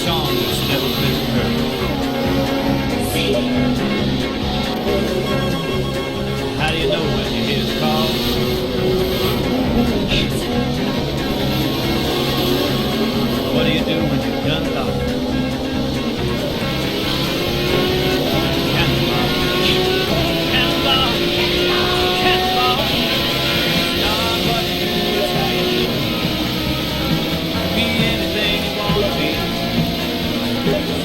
song that's never been heard. How do you know when you hear the call? What do you do when you're gunned off? Cannonball, cannonball, cannonball. Not what you do, it's how you do. Be anything you want to be.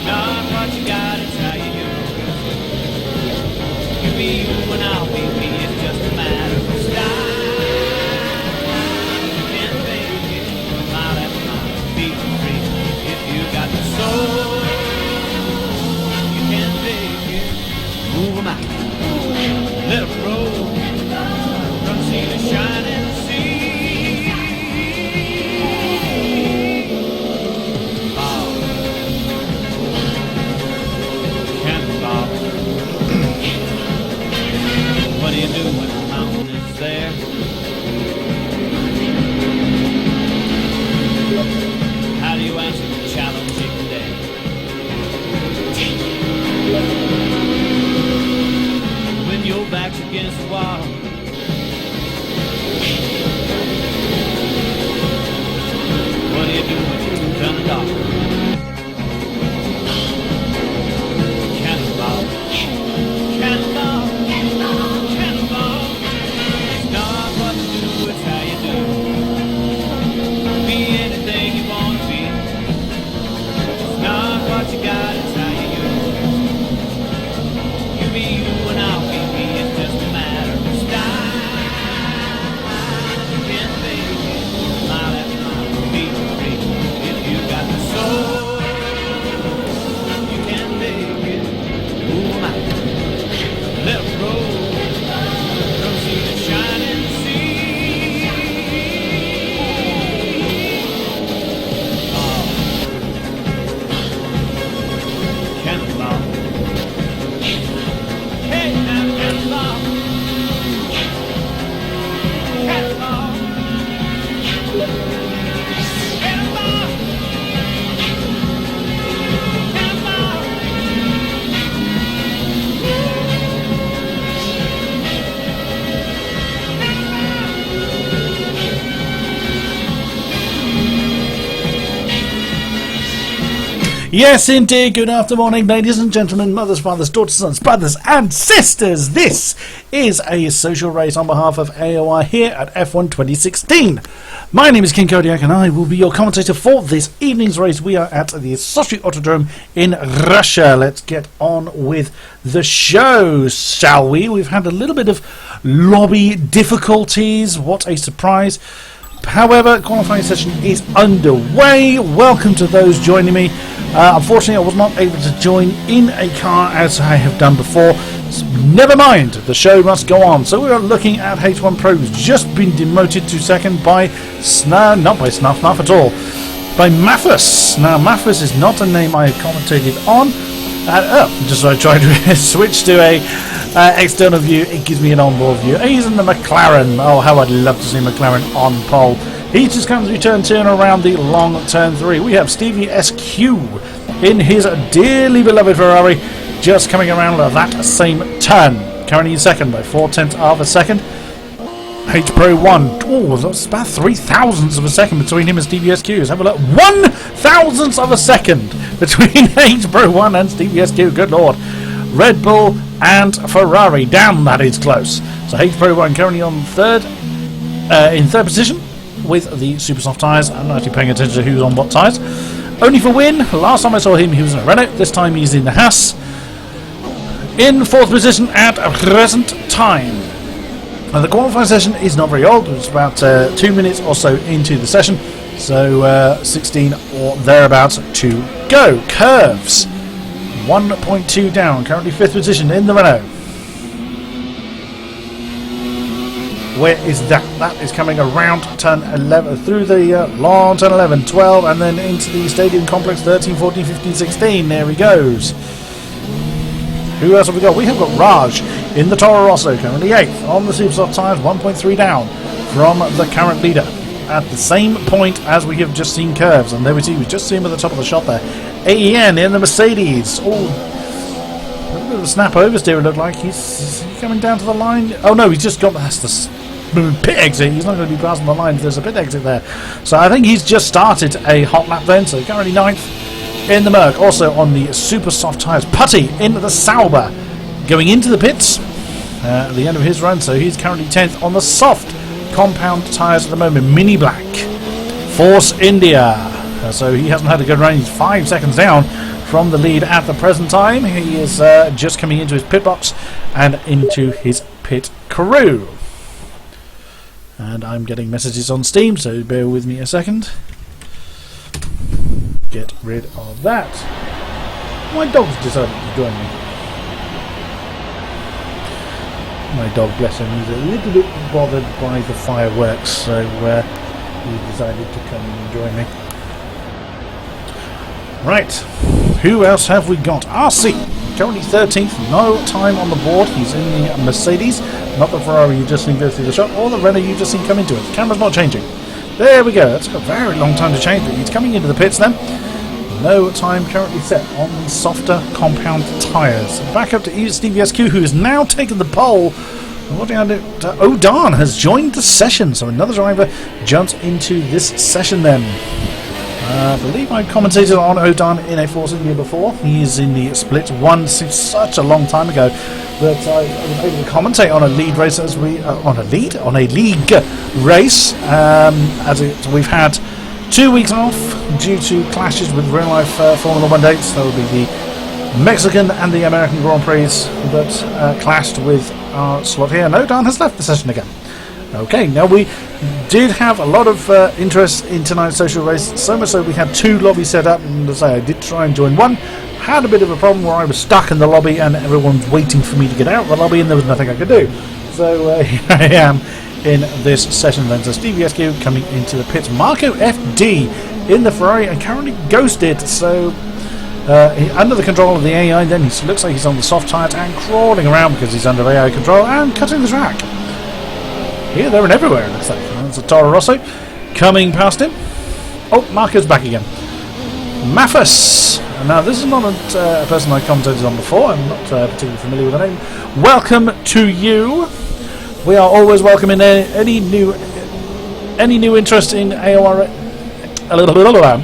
Not what you got, it's how you do. You be you and I'll be me, it's just a matter of style. You can't fake it, mile after mile, beat free. If you got the soul, you can't fake it. Move 'em out, let 'em roll, from sea to shining sea. Oh, cannonball. What do you do when the mountain is there? How do you answer the challenging day? When your back's against the wall, what do you do when you've done it all? Cannonball, cannonball, cannonball. It's not what you do, it's how you do. Be anything you want to be. It's not what you got, it's how you do. You be you and I'll be me, it's just a matter of style. You can't fake it, mile after mile, beat free. If you got the soul, you can't fake it. Move 'em out, let 'em roll, from sea to shining sea. Oh, cannonball. Hey now, cannonball. Cannonball. Cannonball. Cannonball. Yes, indeed. Good afternoon, ladies and gentlemen, mothers, fathers, daughters, sons, brothers, and sisters. This is a social race on behalf of AOR here at F1 2016. My name is King-Kodiak, and I will be your commentator for this evening's race. We are at the Sochi Autodrom in Russia. Let's get on with the show, shall we? We've had a little bit of lobby difficulties. What a surprise. However, qualifying session is underway. Welcome to those joining me. Unfortunately, I was not able to join in a car as I have done before. So never mind, the show must go on. So we are looking at H1 Pro, who's just been demoted to second by not by Snuff at all, by Mathis. Now, Mathis is not a name I have commentated on. Just when I try to switch to a external view, it gives me an onboard view. He's in the McLaren. Oh, how I'd love to see McLaren on pole. He just comes to return turn around the long turn 3. We have Stevie SQ in his dearly beloved Ferrari, just coming around that same turn. Currently in second by 4/10 of a second. H Pro 1. Oh, that's about 3,000ths of a second between him and Stevie SQ. Let's have a look. 1,000th of a second between H Pro 1 and Stevie SQ. Good lord. Red Bull and Ferrari. Damn, that is close. So H Pro 1 currently on in third position with the super soft tyres. I'm not actually paying attention to who's on what tyres. Only for win. Last time I saw him, he was in a Renault. This time he's in the Haas. In fourth position at present time. Now, the qualifying session is not very old. It's about 2 minutes or so into the session. So 16 or thereabouts to go. Curves. 1.2 down. Currently fifth position in the Renault. Where is that? That is coming around turn 11, through the long turn 11, 12, and then into the stadium complex 13, 14, 15, 16. There he goes. Who else have we got? We have got Raj in the Toro Rosso, currently 8th on the Supersoft tyres, 1.3 down from the current leader. At the same point as we have just seen Curves, and there we see, we just see him at the top of the shot there. AEN in the Mercedes. Oh, a little bit of a snap oversteer it looked like. He's coming down to the line. Oh no, he's just got past the pit exit. He's not going to be passing the line if there's a pit exit there. So I think he's just started a hot lap then. So currently 9th in the Merc. Also on the super soft tyres. Putty in the Sauber going into the pits at the end of his run. So he's currently 10th on the soft compound tyres at the moment. Mini Black. Force India. So he hasn't had a good run. He's 5 seconds down from the lead at the present time. He is just coming into his pit box and into his pit crew. And I'm getting messages on Steam, so bear with me a second. Get rid of that. My dog's decided to join me. My dog, bless him, is a little bit bothered by the fireworks, so he decided to come and join me. Right, who else have we got? RC, currently 13th, no time on the board. He's in the Mercedes, not the Ferrari you just seen go through the shot, or the Renault you just seen come into it. The camera's not changing. There we go, that's a very long time to change, but he's coming into the pits then. No time currently set on the softer compound tyres. Back up to Stevie SQ, who has now taken the pole. What do I do? Odan has joined the session, so another driver jumps into this session then. I believe I commentated on Odan in a Force India before. He is in the split one since such a long time ago that I was able to commentate on a lead race as we on a league race as we've had 2 weeks off due to clashes with real life Formula 1 dates. That would be the Mexican and the American Grand Prix that clashed with our slot here. And Odan has left the session again. Okay, now we did have a lot of interest in tonight's social race, so much so we had 2 lobbies set up, and as I say, I did try and join one. Had a bit of a problem where I was stuck in the lobby and everyone was waiting for me to get out of the lobby and there was nothing I could do. So here I am in this session then. So Stevie SQ coming into the pits. Marco FD in the Ferrari and currently ghosted, so under the control of the AI then. He looks like he's on the soft tyres and crawling around because he's under AI control and cutting the track. Here, there and everywhere, it looks like. There's a Toro Rosso coming past him. Oh, Marco's back again. Mathis. Now, this is not a person I commentated on before. I'm not particularly familiar with the name. Welcome to you. We are always welcoming any new interest in AOR,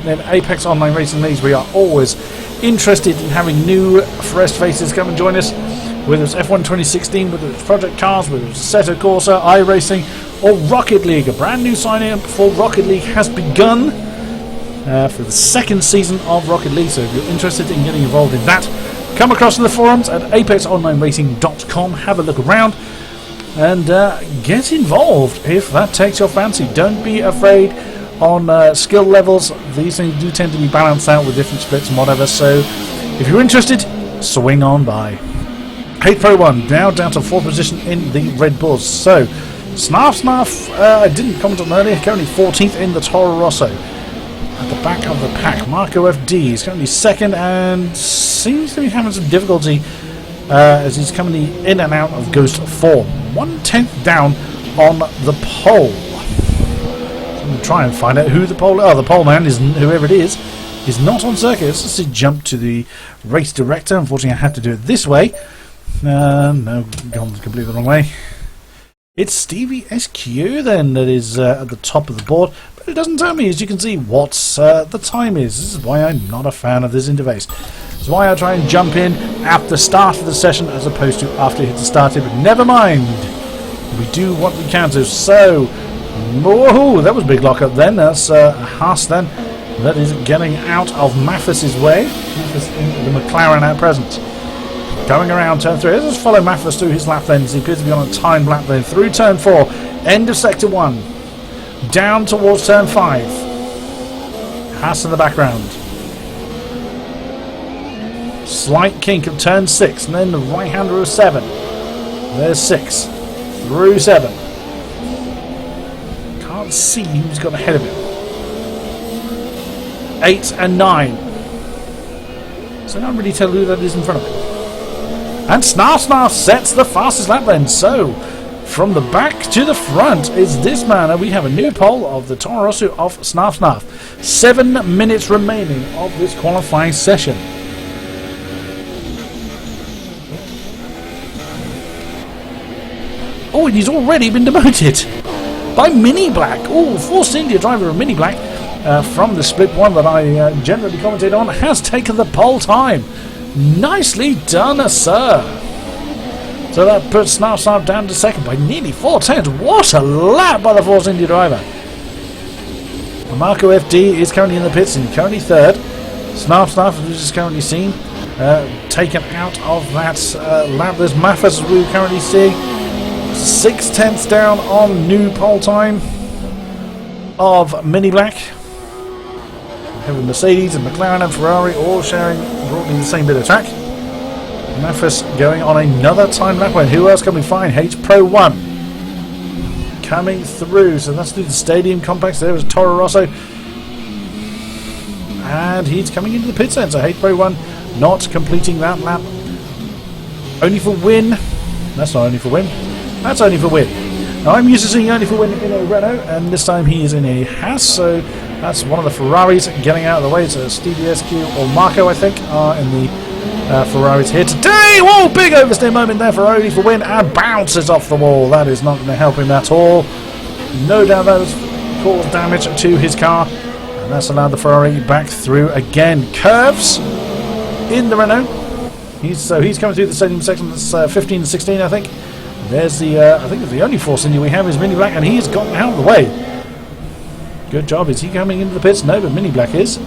in Apex Online Racing Leagues. We are always interested in having new, fresh faces come and join us. Whether it's F1 2016, whether it's Project Cars, whether it's Assetto Corsa, iRacing, or Rocket League. A brand new sign-up for Rocket League has begun for the 2nd season of Rocket League. So if you're interested in getting involved in that, come across to the forums at apexonlineracing.com. Have a look around and get involved if that takes your fancy. Don't be afraid on skill levels. These things do tend to be balanced out with different splits and whatever. So if you're interested, swing on by. 8 Pro 1 now down to 4th position in the Red Bulls. So Snarf, I didn't comment on earlier, currently 14th in the Toro Rosso. At the back of the pack, Marco FD is currently 2nd and seems to be having some difficulty as he's coming in and out of Ghost form. 1/10 down on the pole. So I'm going to try and find out who the pole. Oh, the pole man is, whoever it is not on circuit. Let's just jump to the race director. Unfortunately, I had to do it this way. No, gone completely the wrong way. It's Stevie SQ then that is at the top of the board, but it doesn't tell me, as you can see, what the time is. This is why I'm not a fan of this interface. It's why I try and jump in at the start of the session as opposed to after it has started, but never mind. We do what we can do. So, whoa, that was a big lockup then. That's Haas then. That is getting out of Mathis's way. Mathis in the McLaren at present. Going around turn 3. Let's just follow Mathis through his lap lanes. He appears to be on a timed lap lane. Through turn 4. End of sector 1. Down towards turn 5. Haas in the background. Slight kink of turn 6. And then the right-hander of 7. There's 6. Through 7. Can't see who's got ahead of him. 8 and 9. So I can't really tell who that is in front of him. And Snarf sets the fastest lap then. So from the back to the front is this man, and we have a new pole of the Toro Rosso of Snarf Snarf. 7 minutes remaining of this qualifying session. Oh, and he's already been demoted by Mini Black. Oh, Force India driver of Mini Black from the split one that I generally commented on has taken the pole time. Nicely done, sir. So that puts Snarf Snarf down to second by nearly 4 tenths. What a lap by the Force India driver. Marco FD is currently in the pits and currently third. Snarf Snarf, which is currently seen, taken out of that lap. There's Maffas, as we currently see. 6 tenths down on new pole time of Mini Black. We have Mercedes and McLaren and Ferrari all sharing broadly the same bit of track. Maffas going on another time lap win. Who else can we find? H Pro 1 coming through. So that's through the stadium complex. There is Toro Rosso. And he's coming into the pit lane. So H Pro 1 not completing that lap. Only for win. That's not only for win. That's only for win. Now I'm used to seeing only for win in a Renault, and this time he is in a Haas, so that's one of the Ferraris getting out of the way. So Stevie SQ or Marco, I think, are in the Ferraris here today. Whoa, big oversteer moment there for only for win, and bounces off the wall. That is not going to help him at all. No doubt that has caused damage to his car, and that's allowed the Ferrari back through again. Curves in the Renault. He's coming through the stadium section. That's 15 and 16, I think. There's the, I think the only Force India we have is Mini Black, and he's gotten out of the way. Good job. Is he coming into the pits? No, but Mini Black is.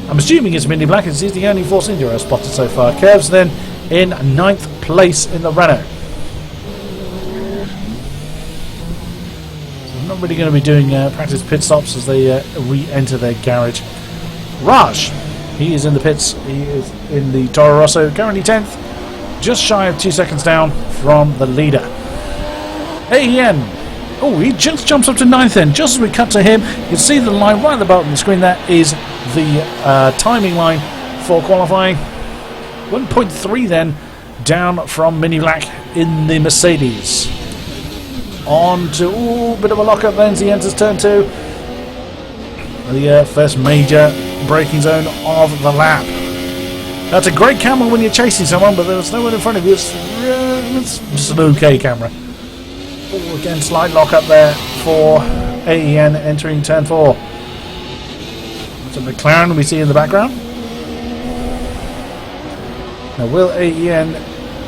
I'm assuming it's Mini Black, as he's the only Force India I've spotted so far. Curves then in 9th place in the Renault. So I'm not really going to be doing practice pit stops as they re-enter their garage. Raj, he is in the pits. He is in the Toro Rosso, currently 10th, just shy of 2 seconds down from the leader. AEN. Oh, he just jumps up to 9th then. Just as we cut to him, you can see the line right at the bottom of the screen. That is the timing line for qualifying. 1.3 then down from Mini Black in the Mercedes. On to, a bit of a lock-up then as he enters turn 2. The first major braking zone of the lap. That's a great camera when you're chasing someone, but there's no one in front of you. It's an okay camera. Oh, again, slight lock up there for AEN entering turn 4. That's a McLaren we see in the background. Now, will AEN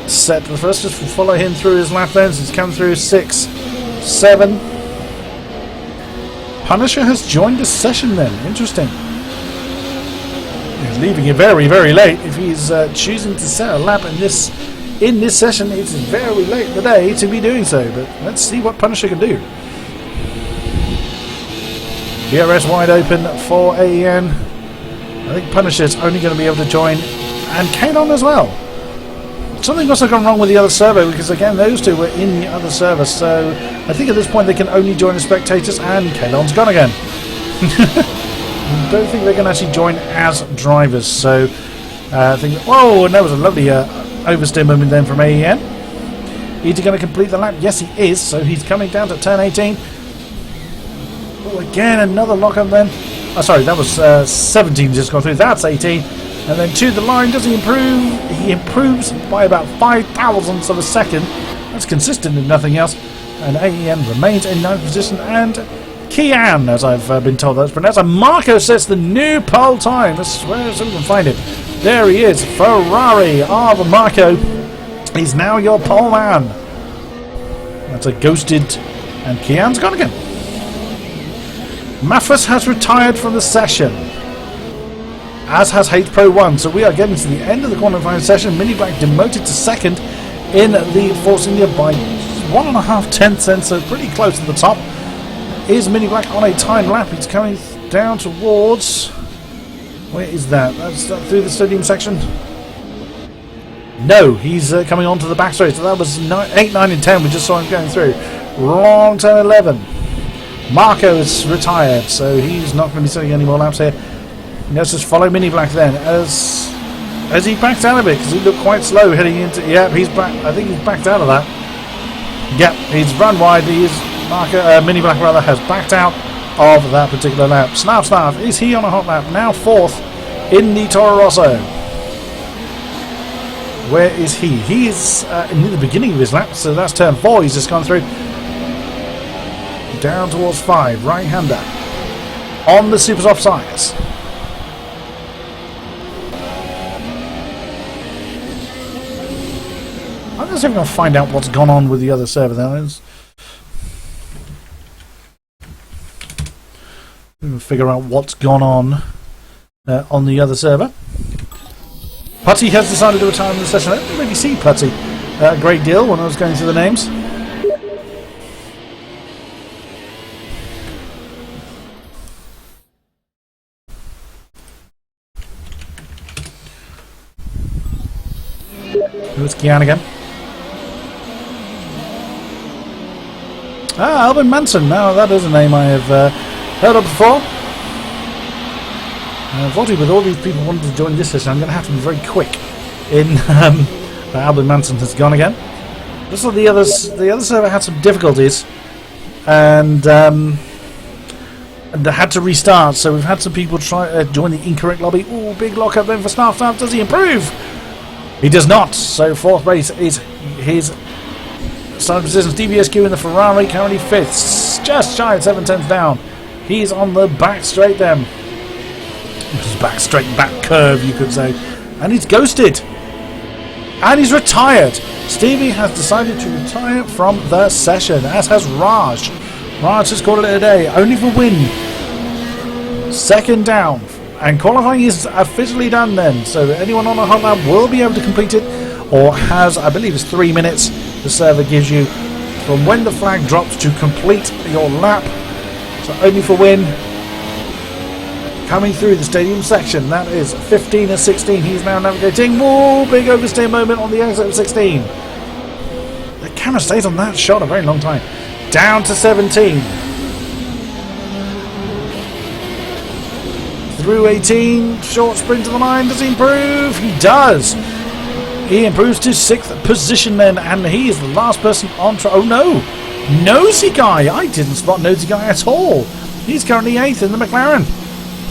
set the first? Just follow him through his lap then. He's come through 6, 7. Punisher has joined the session then. Interesting. He's leaving it very, very late. If he's choosing to set a lap in this session, it's very late in the day to be doing so. But let's see what Punisher can do. DRS wide open for AEN. I think Punisher's only going to be able to join, and Kalon as well. Something must have gone wrong with the other server, because again those two were in the other server, so I think at this point they can only join as spectators, and Kalon's gone again. I don't think they can actually join as drivers, so I think... Whoa, and that was a lovely oversteer movement then from AEN. Is he going to complete the lap? Yes, he is, so he's coming down to turn 18. Oh, again, another lock-up then. Oh, sorry, that was 17 just gone through. That's 18. And then to the line, does he improve? He improves by about 5 thousandths of a second. That's consistent if nothing else. And AEN remains in 9th position, and Kian, as I've been told that's pronounced. And Marco sets the new pole time. Let's where so we can find him. There he is. Ferrari of Marco. He's now your pole man. That's a ghosted, and Kian's gone again. Maffas has retired from the session, as has H Pro 1. So we are getting to the end of the qualifying session. Mini Black demoted to second in the Force India by 1.5 tenths, and so pretty close to the top. Is Mini Black on a time lap? He's coming down towards... Where is that? That's through the stadium section? No, he's coming onto the back straight. So that was 8, 9 and 10. We just saw him going through. Wrong turn 11. Marco is retired, so he's not going to be setting any more laps here. Let's just follow Mini Black then as he backs out of it, because he looked quite slow heading into... Yeah, he's back. I think he's backed out of that. Yep, he's run wide. Mini Black rather has backed out of that particular lap. Snarf, is he on a hot lap? Now fourth in the Toro Rosso. Where is he? He is in the beginning of his lap, so that's turn 4. He's just gone through. Down towards 5, right-hander. On the super soft tyres. I'm just going to find out what's gone on with the other server there. Figure out what's gone on the other server. Putty has decided to retire in the session. I didn't really see Putty a great deal when I was going through the names. Who's Kian again? Alvin Manson. Now that is a name I have heard of before. Unfortunately, with all these people wanting to join this session, I'm going to have to be very quick. Alvin Manson has gone again. Just like the other server had some difficulties, and they had to restart. So we've had some people try join the incorrect lobby. Ooh, big lock up then for Snarf. Does he improve? He does not. So fourth place is his starting position. DBSQ in the Ferrari, currently fifth, just shy of 7/10 down. He's on the back straight then. Back straight, back curve, you could say. And he's ghosted. And he's retired. Stevie has decided to retire from the session, as has Raj. Raj has called it a day, only for win. Second down. And qualifying is officially done then. So anyone on a hot lap will be able to complete it, or has, I believe it's 3 minutes the server gives you from when the flag drops to complete your lap. So only for win. Coming through the stadium section, that is 15 and 16. He's now navigating. Whoa, big oversteer moment on the exit of 16. The camera stays on that shot a very long time. Down to 17. Through 18, short sprint to the line. Does he improve? He does. He improves to 6th position then, and he is the last person on track. Oh no, Nosy Guy. I didn't spot Nosy Guy at all. He's currently 8th in the McLaren.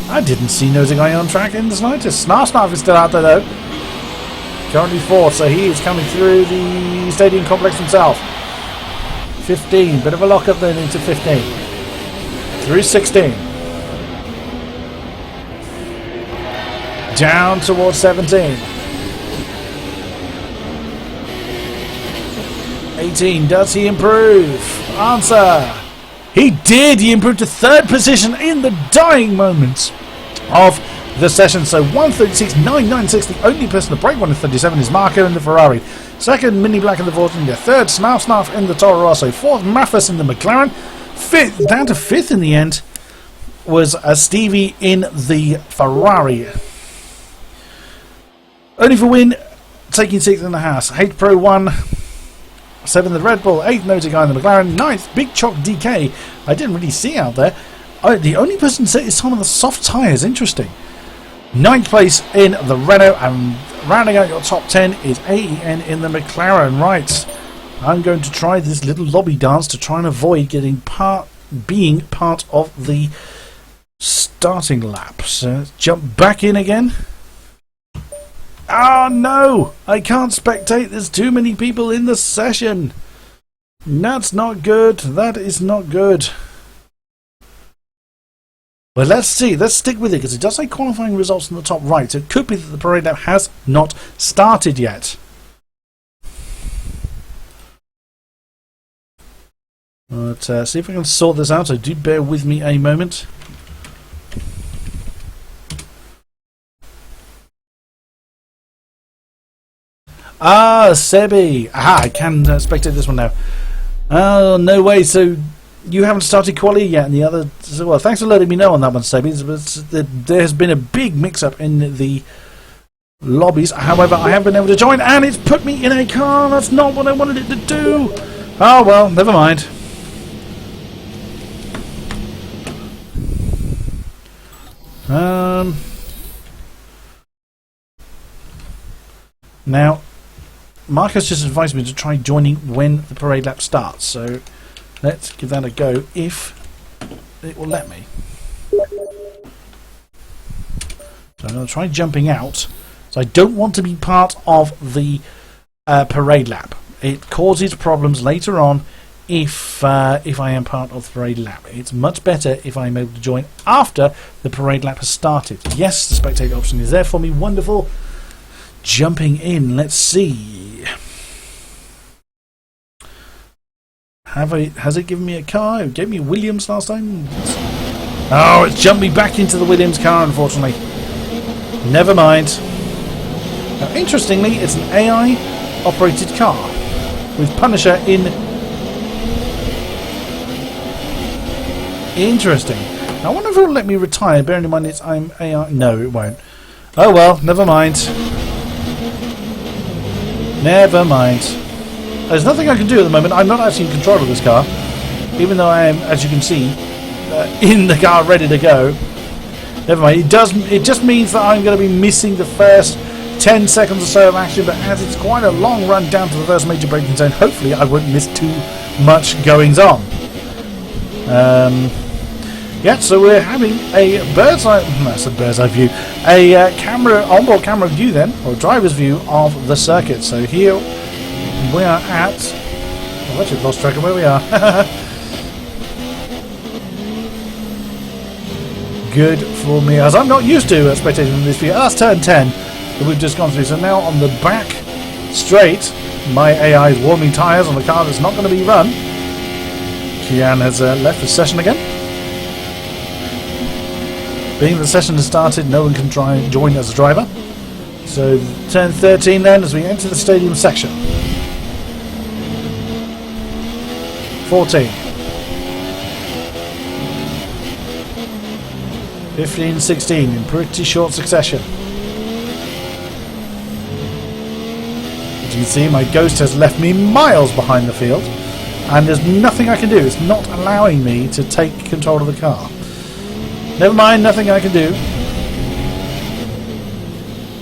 I didn't see Nosy Guy on track in the slightest. Snarf is still out there though. Currently 4th, so he is coming through the stadium complex himself. 15, bit of a lock up then into 15. Through 16. Down towards 17. 18, does he improve? Answer. He did! He improved to 3rd position in the dying moments of the session. So 136.996. The only person to break 137 is Marco in the Ferrari. 2nd, Mini Black in the Fortune. 3rd, Snarf in the Toro Rosso. 4th, Mathis in the McLaren. 5th, down to 5th in the end, was Stevie in the Ferrari. Only for win, taking 6th in the house. Hate Pro 1. 7th, the Red Bull. 8th, Nosy Guy in the McLaren. 9th, Big Choc DK. I didn't really see out there. The only person set is some of the soft tyres. Interesting. 9th place in the Renault, and rounding out your top 10 is AEN in the McLaren. Right, I'm going to try this little lobby dance to try and avoid being part of the starting lap. So let's jump back in again. Oh no! I can't spectate. There's too many people in the session. That's not good. That is not good. Well, let's see. Let's stick with it, because it does say qualifying results in the top right. So it could be that the parade lap has not started yet. But see if I can sort this out. So do bear with me a moment. Ah, Sebi. Aha, I can spectate this one now. Oh, no way. So you haven't started quali yet, and the other... Well, thanks for letting me know on that one, Sebi. There has been a big mix-up in the lobbies. However, I have been able to join, and it's put me in a car. That's not what I wanted it to do. Oh, well, never mind. Now... Marcus just advised me to try joining when the parade lap starts, so let's give that a go if it will let me. So I'm going to try jumping out. So I don't want to be part of the parade lap. It causes problems later on if I am part of the parade lap. It's much better if I'm able to join after the parade lap has started. Yes, the spectator option is there for me. Wonderful. Jumping in. Let's see. Has it given me a car? It gave me a Williams last time. Oh, it's jumped me back into the Williams car, unfortunately. Never mind. Now, interestingly, it's an AI-operated car with Punisher in. Interesting. Now, I wonder if it will let me retire, bearing in mind I'm AI. No, it won't. Oh well, never mind. Never mind. There's nothing I can do at the moment. I'm not actually in control of this car, even though I am, as you can see, in the car ready to go. Never mind. It just means that I'm going to be missing the first 10 seconds or so of action, but as it's quite a long run down to the first major braking zone, hopefully I won't miss too much goings on. Yeah, so we're having a bird's eye view, a onboard camera view then, or driver's view of the circuit. So here we are at. I've actually lost track of where we are. Good for me, as I'm not used to spectating from this view. That's turn 10 that we've just gone through. So now on the back straight, my AI is warming tyres on a car that's not going to be run. Kian has left the session again. Being the session has started, no one can try and join as a driver. So turn 13 then as we enter the stadium section. 14. 15, 16 in pretty short succession. As you can see, my Ghost has left me miles behind the field, and there's nothing I can do. It's not allowing me to take control of the car. Never mind, nothing I can do.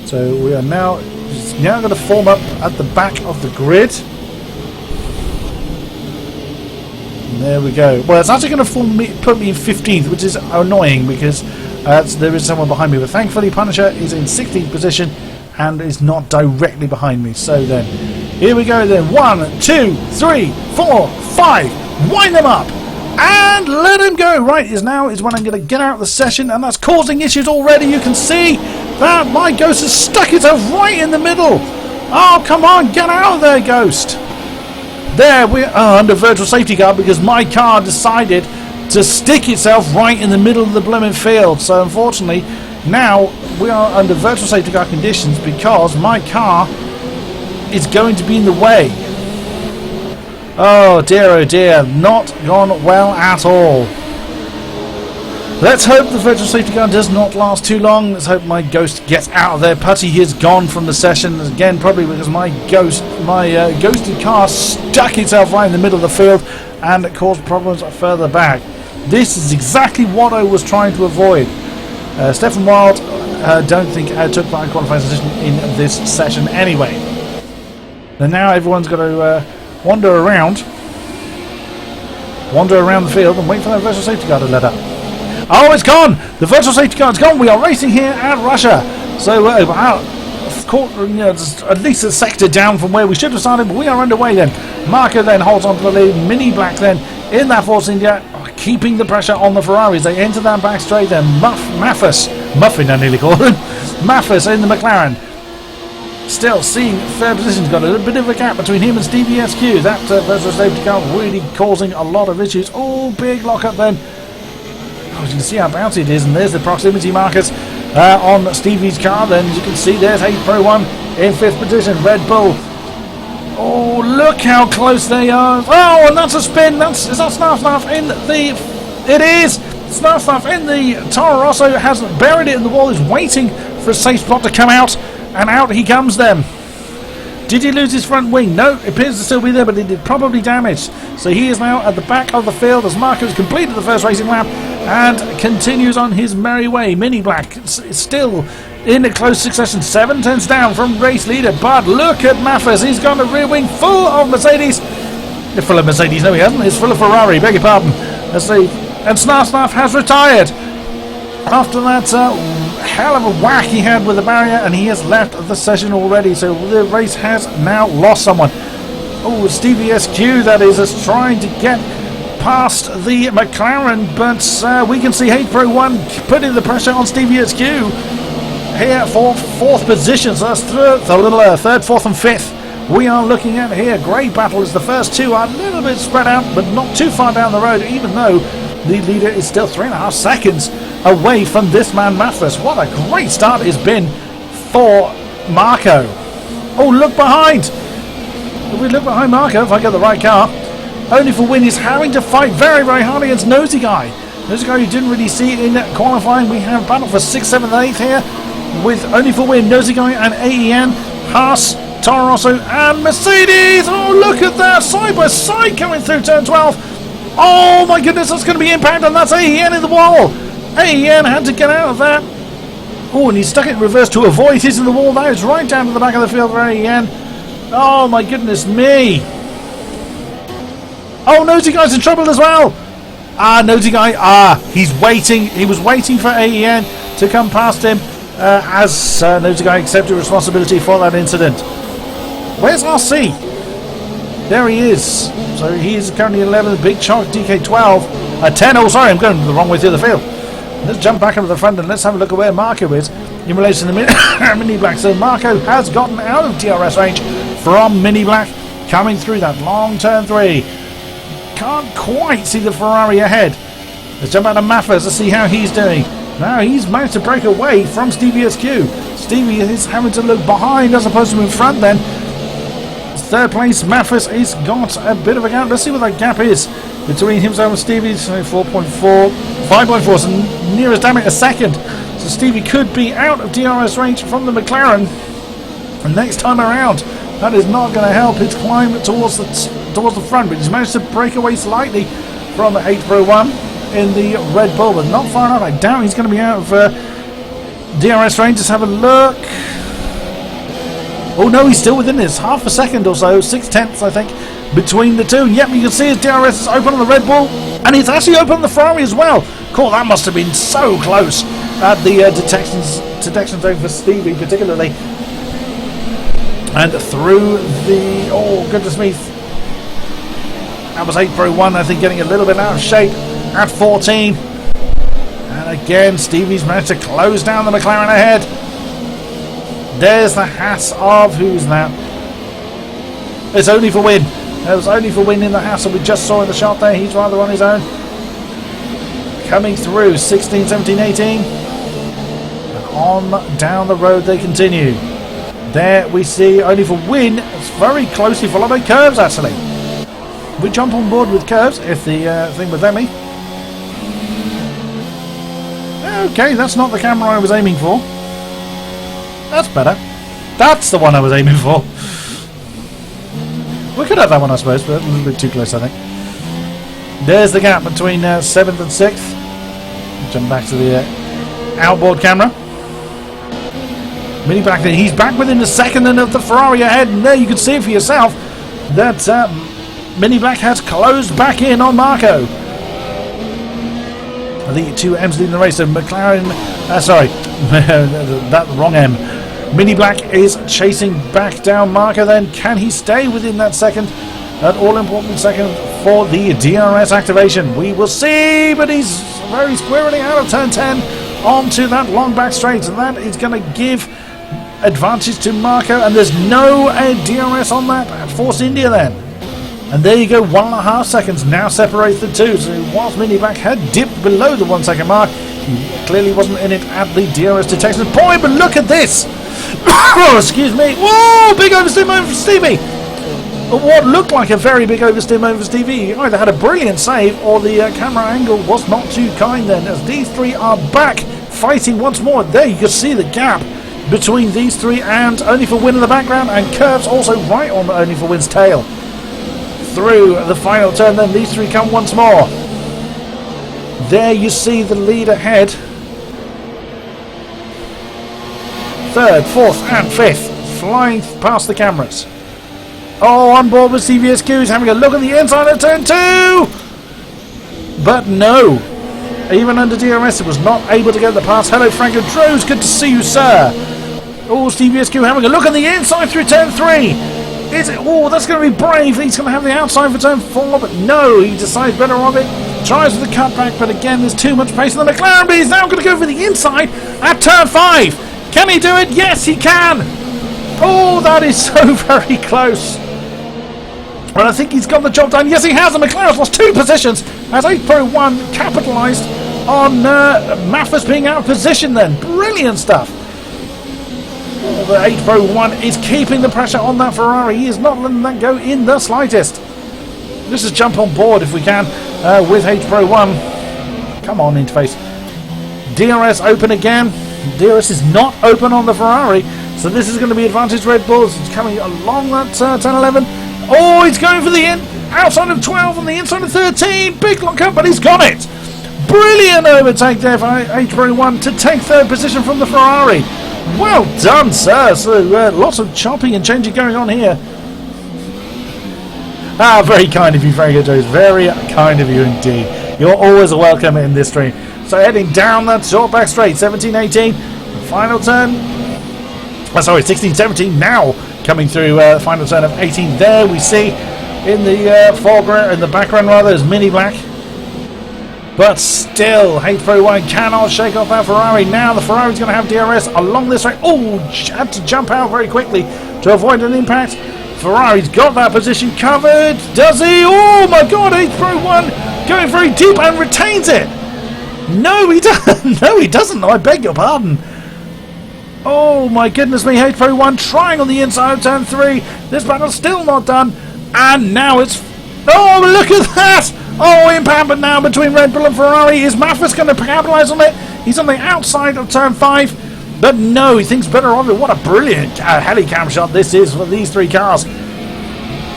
So we are now going to form up at the back of the grid. And there we go. Well, it's actually going to put me in 15th, which is annoying because there is someone behind me. But thankfully, Punisher is in 16th position and is not directly behind me. So then, here we go then. 1, 2, 3, 4, 5. Wind them up. And let him go. Right, now is when I'm going to get out of the session, and that's causing issues already. You can see that my Ghost has stuck itself right in the middle. Oh, come on, get out of there, Ghost. There, we are under virtual safety car because my car decided to stick itself right in the middle of the blooming field. So unfortunately, now we are under virtual safety car conditions because my car is going to be in the way. Oh dear, not gone well at all. Let's hope the virtual safety car does not last too long. Let's hope my Ghost gets out of there. Putty is gone from the session again, probably because my ghosted car stuck itself right in the middle of the field and it caused problems further back. This is exactly what I was trying to avoid. Stefan Wild, don't think took part in qualifying position in this session anyway. And now everyone's got to wander around the field and wait for that virtual safety car to let up. Oh, it's gone! The virtual safety car is gone. We are racing here at Russia. So just at least a sector down from where we should have started, but we are underway then. Marco then holds on to the lead. Mini Black then in that Force India, keeping the pressure on the Ferraris. They enter that back straight then. Muffin I nearly called him. Maffis in the McLaren. Still seeing third position. Got a bit of a gap between him and Stevie SQ. That virtual safety car really causing a lot of issues. Oh, big lockup then. Oh, you can see how bouncy it is, and there's the proximity markers on Stevie's car. Then as you can see, there's H Pro 1 in 5th position. Red Bull. Oh, look how close they are. Oh, and that's a spin. Is that Snarf in the... It is! Snarf in the Toro Rosso has buried it in the wall. Is waiting for a safe spot to come out. And out he comes then. Did he lose his front wing? No, it appears to still be there, but it did probably damage. So he is now at the back of the field as Marco has completed the first racing lap and continues on his merry way. Mini Black is still in a close succession, 7 tenths down from race leader, but look at Maffes. He's got a rear wing full of Mercedes. Full of Mercedes, no he hasn't, it's full of Ferrari, beg your pardon. Let's see. And Snarf has retired after that hell of a whack he had with the barrier, and he has left the session already, so the race has now lost someone. Oh, Stevie SQ, that is trying to get past the McLaren, but we can see Hate Pro 1 putting the pressure on Stevie SQ here for 4th position, so that's third, 4th and 5th we are looking at here. Great battle as the first two are a little bit spread out, but not too far down the road, even though the leader is still 3.5 seconds away from this man Maffes. What a great start it's been for Marco. Oh, look behind. If we look behind Marco, if I get the right car, Only for Win is having to fight very, very hard against Nosy Guy. Nosy Guy you didn't really see in qualifying. We have battle for 6th, 7th, 8th here with Only for Win, Nosy Guy and AEN, Haas, Toro Rosso and Mercedes. Oh, look at that, side by side coming through turn 12. Oh my goodness, that's going to be impact, and that's AEN in the wall. AEN had to get out of that. Oh, and he stuck it in reverse to avoid hitting the wall. That is right down to the back of the field for AEN. Oh my goodness me. Oh, Nosy Guy's in trouble as well. Nosy Guy, he's waiting. He was waiting for AEN to come past him as Nosy Guy accepted responsibility for that incident. Where's RC? There he is. So he's currently 11th. Big Chalk DK12. 10. Oh, sorry, I'm going the wrong way through the field. Let's jump back into the front and let's have a look at where Marco is in relation to Mini Black. So Marco has gotten out of DRS range from Mini Black, coming through that long turn 3. Can't quite see the Ferrari ahead. Let's jump out to Maffes to see how he's doing. Now he's managed to break away from Stevie SQ. Stevie is having to look behind as opposed to in front then. 3rd place, Maffes has got a bit of a gap. Let's see what that gap is between himself and Stevie. So 4.4, 5.4, so near as damn it a second. So Stevie could be out of DRS range from the McLaren. And next time around, that is not going to help his climb towards the front. But he's managed to break away slightly from 8 Pro 1 in the Red Bull, but not far enough. I doubt he's going to be out of DRS range. Let's have a look. Oh no, he's still within this. Half a second or so, 6 tenths I think, between the two. Yep, you can see his DRS is open on the Red Bull, and it's actually open on the Ferrari as well. Cool, that must have been so close at the detection zone for Stevie particularly. And through the, oh goodness me, that was 8 Pro 1, I think, getting a little bit out of shape at 14. And again, Stevie's managed to close down the McLaren ahead. There's the Haas of, who's that? It's Only for Win. There was Only for Win in the Haas that we just saw in the shot there. He's rather on his own. Coming through 16, 17, 18. And on down the road they continue. There we see Only for Win. It's very closely followed by Curves actually. We jump on board with Curves if the thing would let me. Okay, that's not the camera I was aiming for. That's better. That's the one I was aiming for. We could have that one, I suppose, but a little bit too close, I think. There's the gap between 7th and 6th. Jump back to the outboard camera. Mini Black, he's back within a second of the Ferrari ahead, and there you can see it for yourself that Mini Black has closed back in on Marco. The two M's leading the race, so McLaren, sorry, that wrong M. Mini Black is chasing back down Marco then. Can he stay within that second? That all-important second for the DRS activation. We will see, but he's very squarely out of turn 10 onto that long back straight, and that is going to give advantage to Marco, and there's no DRS on that at Force India then. And there you go, 1.5 seconds now separates the two. So whilst Mini Black had dipped below the 1 second mark, he clearly wasn't in it at the DRS detection point. But look at this! Oh, excuse me. Whoa, big oversteer moment for Stevie. What looked like a very big oversteer moment for Stevie. He either had a brilliant save or the camera angle was not too kind then, as these three are back fighting once more. There you can see the gap between these three and Only for Win in the background, and Curves also right on Only for Win's tail. Through the final turn then, these three come once more. There you see the lead ahead. Third, fourth and fifth flying past the cameras. Oh, on board with CVSQ is having a look at the inside of turn 2! But no, even under DRS it was not able to get the pass. Hello Franco Droz, good to see you sir. Oh, CVSQ having a look at the inside through turn 3. Is it? Oh, that's going to be brave. He's going to have the outside for turn 4, but no, he decides better of it. Tries with the cutback, but again there's too much pace in the McLaren, but he's now going to go for the inside at turn 5. Can he do it? Yes, he can. Oh, that is so very close. But I think he's got the job done. Yes, he has. The McLaren's lost 2 positions as 8 Pro 1 capitalised on Maffis being out of position then. Brilliant stuff. Oh, the 8 Pro 1 is keeping the pressure on that Ferrari. He is not letting that go in the slightest. Let's just jump on board if we can with H Pro 1. Come on, interface. DRS open again. DRS is not open on the Ferrari, so this is going to be advantage Red Bulls. It's coming along that turn 11. Oh, he's going for the outside of 12 on the inside of 13. Big lockup, but he's got it. Brilliant overtake there for H Pro 1 to take 3rd position from the Ferrari. Well done, sir. So lots of chopping and changing going on here. Ah, very kind of you, Franco Joes. Very kind of you indeed. You're always welcome in this stream. So heading down that short back straight, 17-18. Final turn. Sorry, 16-17 now coming through final turn of 18. There we see in the foreground, in the background rather, is Mini Black. But still, H Pro 1 cannot shake off that Ferrari. Now the Ferrari's going to have DRS along this way. Oh, had to jump out very quickly to avoid an impact. Ferrari's got that position covered. Does he? Oh my god, H Pro 1 going very deep and retains it. No, he doesn't. No, he doesn't. I beg your pardon. Oh my goodness me, H Pro 1 trying on the inside of turn 3. This battle's still not done. And now it's... Oh, look at that! Oh, impact but now between Red Bull and Ferrari. Is Maffis going to capitalise on it? He's on the outside of turn 5. But no, he thinks better of it. What a brilliant helicam shot this is for these 3 cars.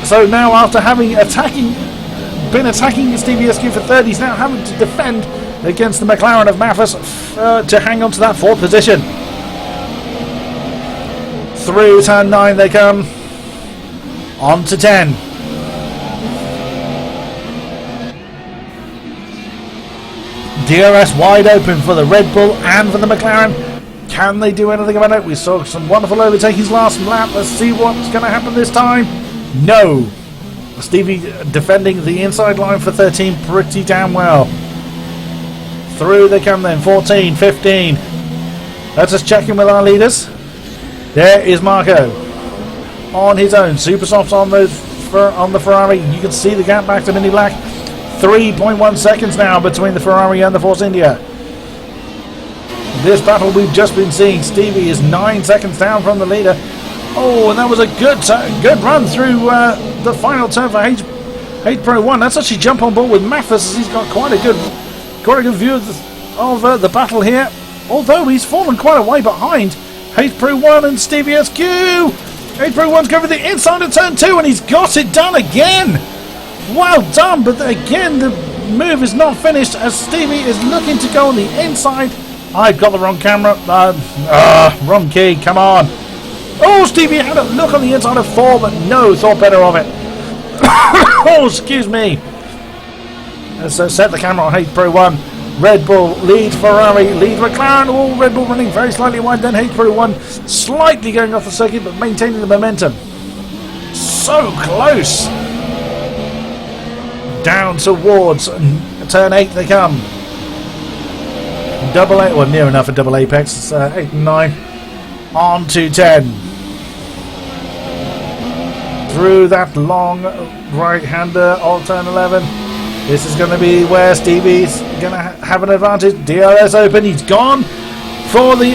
So now after having been attacking Stevie SQ for 3rd, he's now having to defend against the McLaren of Maffis to hang on to that 4th position. Through turn 9 they come. On to 10. DRS wide open for the Red Bull and for the McLaren. Can they do anything about it? We saw some wonderful overtakings last lap. Let's see what's going to happen this time. No. Stevie defending the inside line for 13 pretty damn well. Through they come then. 14, 15. Let's just check in with our leaders. There is Marco on his own. Super softs on the Ferrari. You can see the gap back to Mini Black. 3.1 seconds now between the Ferrari and the Force India. This battle we've just been seeing. Stevie is 9 seconds down from the leader. Oh, and that was a good run through the final turn for H Pro 1. Let's actually jump on board with Maffis, as he's got quite a good view of the battle here. Although he's fallen quite a way behind H Pro 1 and Stevie SQ. H Pro 1's going for the inside of turn 2, and he's got it done again. Well done, but again the move is not finished as Stevie is looking to go on the inside. I've got the wrong camera. Wrong key. Come on. Oh, Stevie had a look on the inside of 4, but no, thought better of it. Oh, excuse me. Let's set the camera on H Pro 1. Red Bull leads Ferrari, leads McLaren. Oh, Red Bull running very slightly wide. Then H Pro 1 slightly going off the circuit, but maintaining the momentum. So close. Down towards turn 8 they come. Double A, well, near enough a double apex. It's 8 and 9. On to 10. Through that long right-hander of turn 11. This is going to be where Stevie's going to have an advantage. DRS open. He's gone for the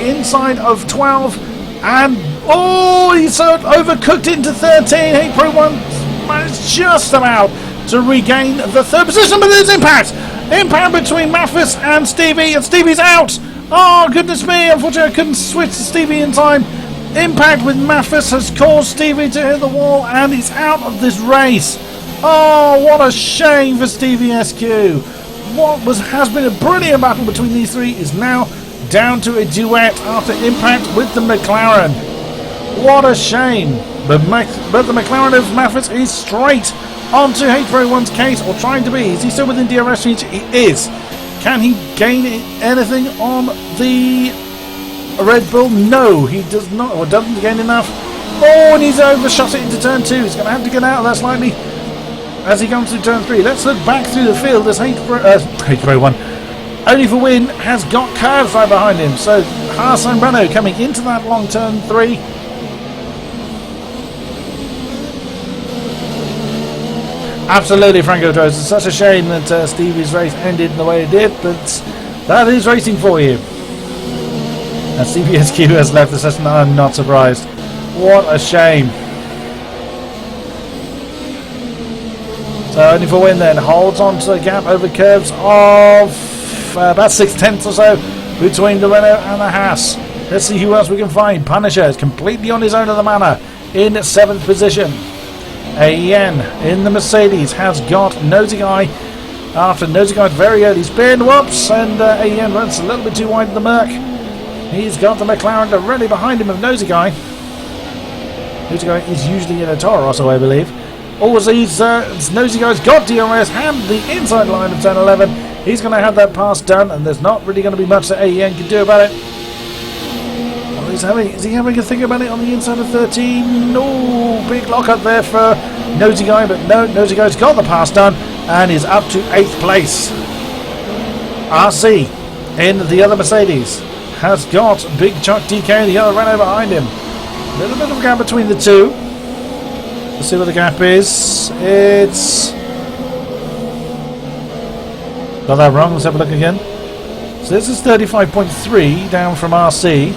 inside of 12. And, oh, he's overcooked into 13. H Pro 1 managed just about to regain the 3rd position, but there's impact. Impact between Maffis and Stevie, and Stevie's out. Oh, goodness me. Unfortunately, I couldn't switch to Stevie in time. Impact with Mathis has caused Stevie to hit the wall, and he's out of this race. Oh, what a shame for Stevie SQ. What has been a brilliant battle between these three is now down to a duet after impact with the McLaren. What a shame. But the McLaren of Mathis is straight onto H1's case, or trying to be. Is he still within DRS reach? He is. Can he gain anything on the Red Bull? No, he does not, or doesn't gain enough. Oh, and he's overshot it into turn 2. He's going to have to get out of that slightly as he comes through turn 3. Let's look back through the field as H1 Only for Win has got curves right behind him. So Haas and Renault coming into that long turn 3. Absolutely, Franco Droz. It's such a shame that Stevie's race ended the way it did, but that is racing for you. And Stevie SQ has left the session, I'm not surprised. What a shame. So Only for Win then holds on to the gap over curves of about 6/10 or so between the Renault and the Haas. Let's see who else we can find. Punisher is completely on his own at the manor in 7th position. AEN in the Mercedes has got Nosy Guy after Nosy Guy's very early spin. Whoops, and AEN runs a little bit too wide of the Merc. He's got the McLaren directly behind him of Nosy Guy. Nosy Guy is usually in a Toro Rosso, I believe. Overseas, Nosy Guy's got DRS and the inside line of turn 11. He's going to have that pass done, and there's not really going to be much that AEN can do about it. Is he having a think about it on the inside of 13? No, big lockup there for Nosy Guy, but no, Nosy Guy's got the pass done and is up to 8th place. RC in the other Mercedes has got Big Chuck DK, the other Renault behind him. A little bit of a gap between the two. Let's see what the gap is. It's... got that wrong, let's have a look again. So this is 35.3 down from RC.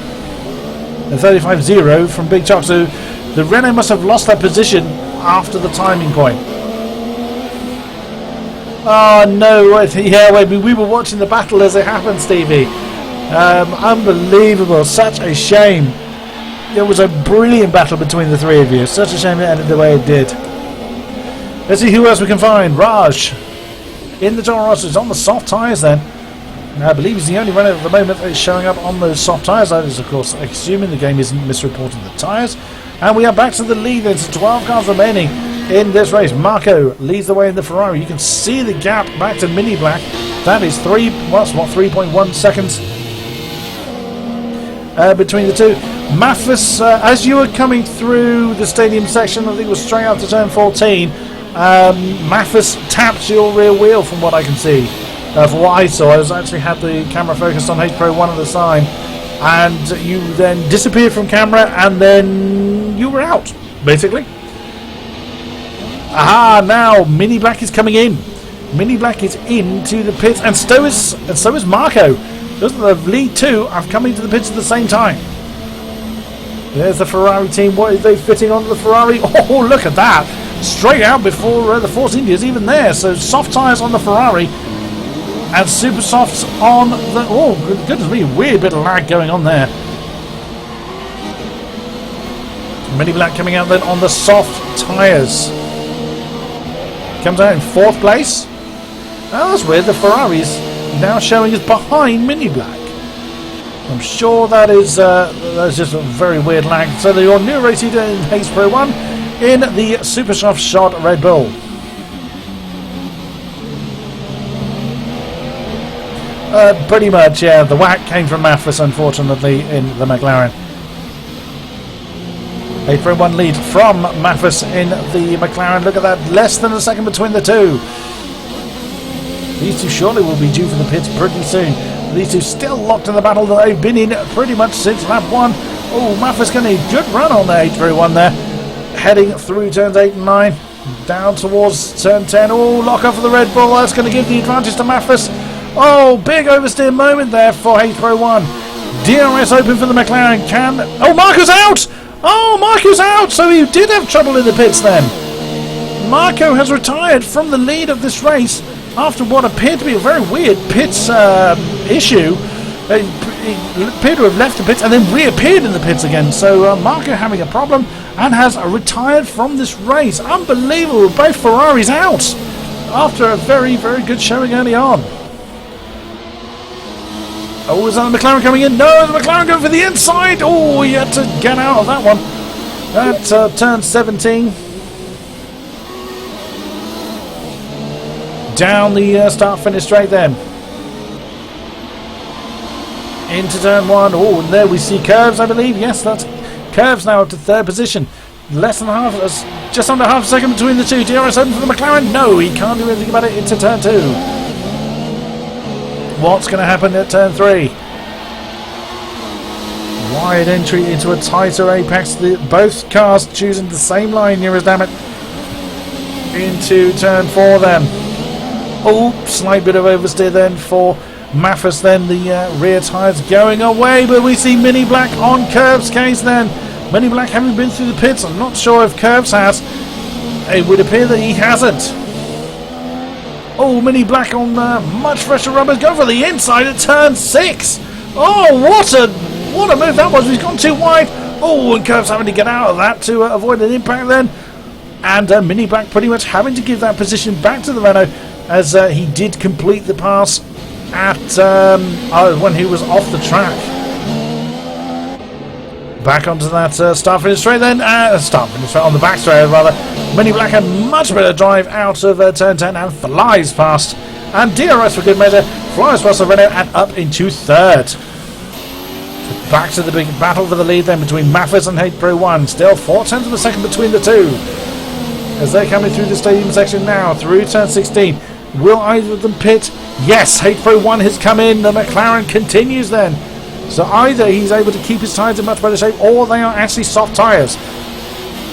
And 35.0 from Big Chuck. So the Renault must have lost that position after the timing point. Oh no, yeah, we were watching the battle as it happened, Stevie. Unbelievable, such a shame. It was a brilliant battle between the three of you. Such a shame it ended the way it did. Let's see who else we can find. Raj in the Toro Rosso is on the soft tyres then. I believe he's the only runner at the moment that is showing up on those soft tyres. That is, of course, assuming the game isn't misreporting the tyres. And we are back to the lead. There's 12 cars remaining in this race. Marco leads the way in the Ferrari. You can see the gap back to Mini Black. That is 3.1 seconds between the two. Mathis, as you were coming through the stadium section, I think it was straight after turn 14, Mathis tapped your rear wheel from what I can see. For what I saw, I actually had the camera focused on H Pro 1 at the time, and you then disappeared from camera, and then you were out, basically. Aha! Now Mini Black is coming in. Mini Black is into the pits, and so is Marco. Those are the lead two are coming to the pits at the same time. There's the Ferrari team. What is they fitting onto the Ferrari? Oh, look at that! Straight out before the Force India is even there. So soft tyres on the Ferrari. And super softs on the... oh, goodness me, weird bit of lag going on there. Mini Black coming out then on the soft tyres. Comes out in 4th place. Oh, that's weird. The Ferrari's now showing us behind Mini Black. I'm sure that is that's just a very weird lag. So your new race leader in H Pro 1 in the super soft shot Red Bull. Pretty much, yeah. The whack came from Mathis, unfortunately, in the McLaren. H Pro 1 lead from Mathis in the McLaren. Look at that, less than a second between the two. These two surely will be due for the pits pretty soon. These two still locked in the battle that they've been in pretty much since lap 1. Oh, Mathis getting a good run on the H Pro 1 there. Heading through turns 8 and 9. Down towards turn 10. Oh, lock up for the Red Bull. That's going to give the advantage to Mathis. Oh, big oversteer moment there for H Pro 1. DRS open for the McLaren. Oh, Marco's out! Oh, Marco's out! So he did have trouble in the pits then. Marco has retired from the lead of this race after what appeared to be a very weird pits issue. He appeared to have left the pits and then reappeared in the pits again. So Marco having a problem and has retired from this race. Unbelievable. Both Ferraris out after a very, very good showing early on. Oh, is that the McLaren coming in? No, the McLaren going for the inside. Oh, he had to get out of that one. At turn 17. Down the start-finish straight then. Into turn 1. Oh, and there we see Curves, I believe. Yes, that's Curves now up to third position. Less than half, just under half a second between the two. DRS open for the McLaren. No, he can't do anything about it. Into turn 2. What's going to happen at turn 3? Wide entry into a tighter apex. Both cars choosing the same line here as damn it. Into turn 4 then. Oh, slight bit of oversteer then for Maffis then. The rear tyres going away, but we see Mini Black on Curves' case then. Mini Black having been through the pits. I'm not sure if Curves has. It would appear that he hasn't. Oh, Mini Black on much fresher rubbers. Go for the inside at turn 6. Oh, what a move that was. He's gone too wide. Oh, and Curves having to get out of that to avoid an impact then. And Mini Black pretty much having to give that position back to the Renault as he did complete the pass at when he was off the track. Back onto that start finish straight then. Start finish straight on the back straight rather. Mini Black had much better drive out of turn 10 and flies past. And DRS for good measure flies past the Renault and up into third. Back to the big battle for the lead then between Maffis and Hate Pro 1. Still 4/10 of a second between the two. As they're coming through the stadium section now, through turn 16. Will either of them pit? Yes, Hate Pro 1 has come in. The McLaren continues then. So either he's able to keep his tyres in much better shape or they are actually soft tyres.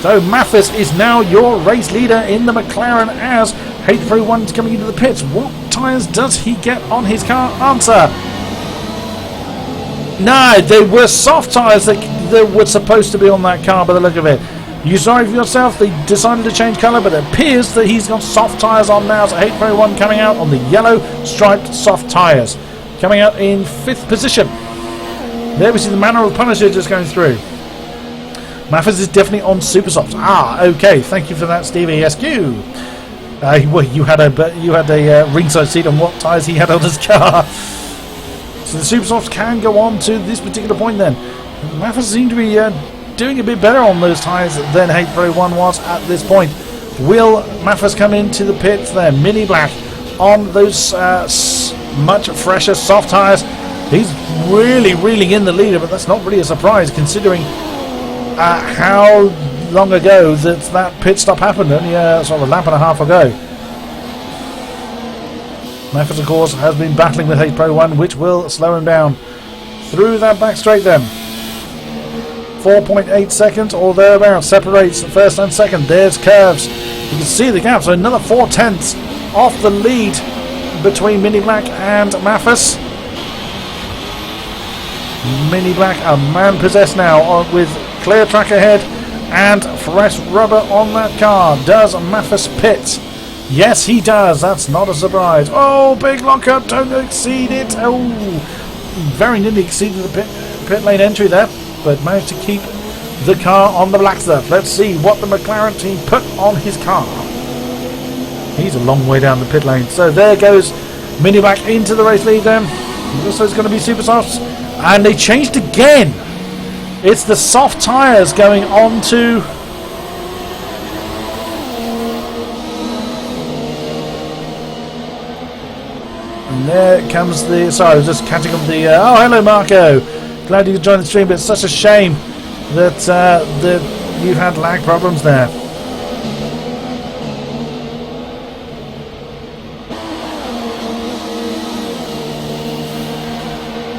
So Maffis is now your race leader in the McLaren as Hate Pro 1 is coming into the pits. What tyres does he get on his car? Answer. No, they were soft tyres that were supposed to be on that car by the look of it. You sorry for yourself, they decided to change colour, but it appears that he's got soft tyres on now. So Hate Pro 1 coming out on the yellow striped soft tyres. Coming out in 5th position. There we see the manner of Punisher just going through. Maffis is definitely on super soft. Okay, thank you for that, Stevie SQ. Well, you had a ringside seat on what tyres he had on his car. So the super softs can go on to this particular point then. Maffis seemed to be doing a bit better on those tyres than Hate Pro 1 was at this point. Will Maffis come into the pits there? Mini Black on those much fresher soft tyres. He's really, really in the leader, but that's not really a surprise considering how long ago that pit stop happened. Only sort of a lap and a half ago. Maffis, of course, has been battling with Hate Pro 1, which will slow him down. Through that back straight then. 4.8 seconds or thereabouts separates the first and second. There's Curves. You can see the gap, so another 4/10 off the lead between Mini Black and Maffis. Mini Black, a man possessed now with clear track ahead and fresh rubber on that car. Does Maffis pit? Yes, he does. That's not a surprise. Oh, big lockup. Don't exceed it. Oh, very nearly exceeded the pit lane entry there, but managed to keep the car on the black stuff. Let's see what the McLaren team put on his car. He's a long way down the pit lane. So there goes Mini Black into the race lead then. Also it's going to be super softs. And they changed again. It's the soft tyres going on to... And there comes the... Sorry, I was just catching up the... oh, hello, Marco. Glad you could join the stream, but it's such a shame that you've had lag problems there.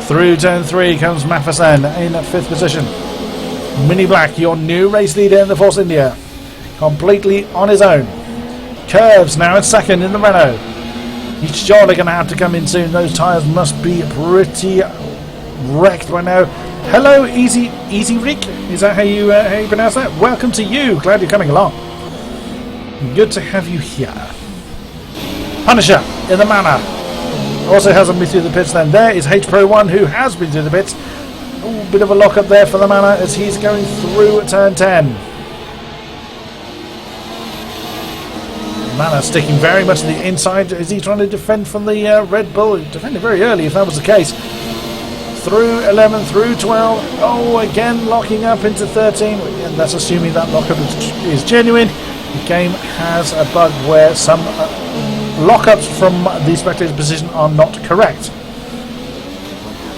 Through turn 3 comes Maffison in 5th position. Mini Black, your new race leader in the Force India, completely on his own. Curves now in 2nd in the Renault. He's surely going to have to come in soon. Those tyres must be pretty wrecked right now. Hello, Easy Rick. Is that how you pronounce that? Welcome to you. Glad you're coming along. Good to have you here. Punisher in the manor. also hasn't been through the pits then. There is H Pro 1 who has been through the pits. Ooh, bit of a lock up there for the Manor as he's going through turn 10. Manor sticking very much to the inside as he's trying to defend from the Red Bull. Defended very early if that was the case. Through 11, through 12. Oh, again locking up into 13. And that's assuming that lockup is genuine. The game has a bug where some lockups from the spectator position are not correct.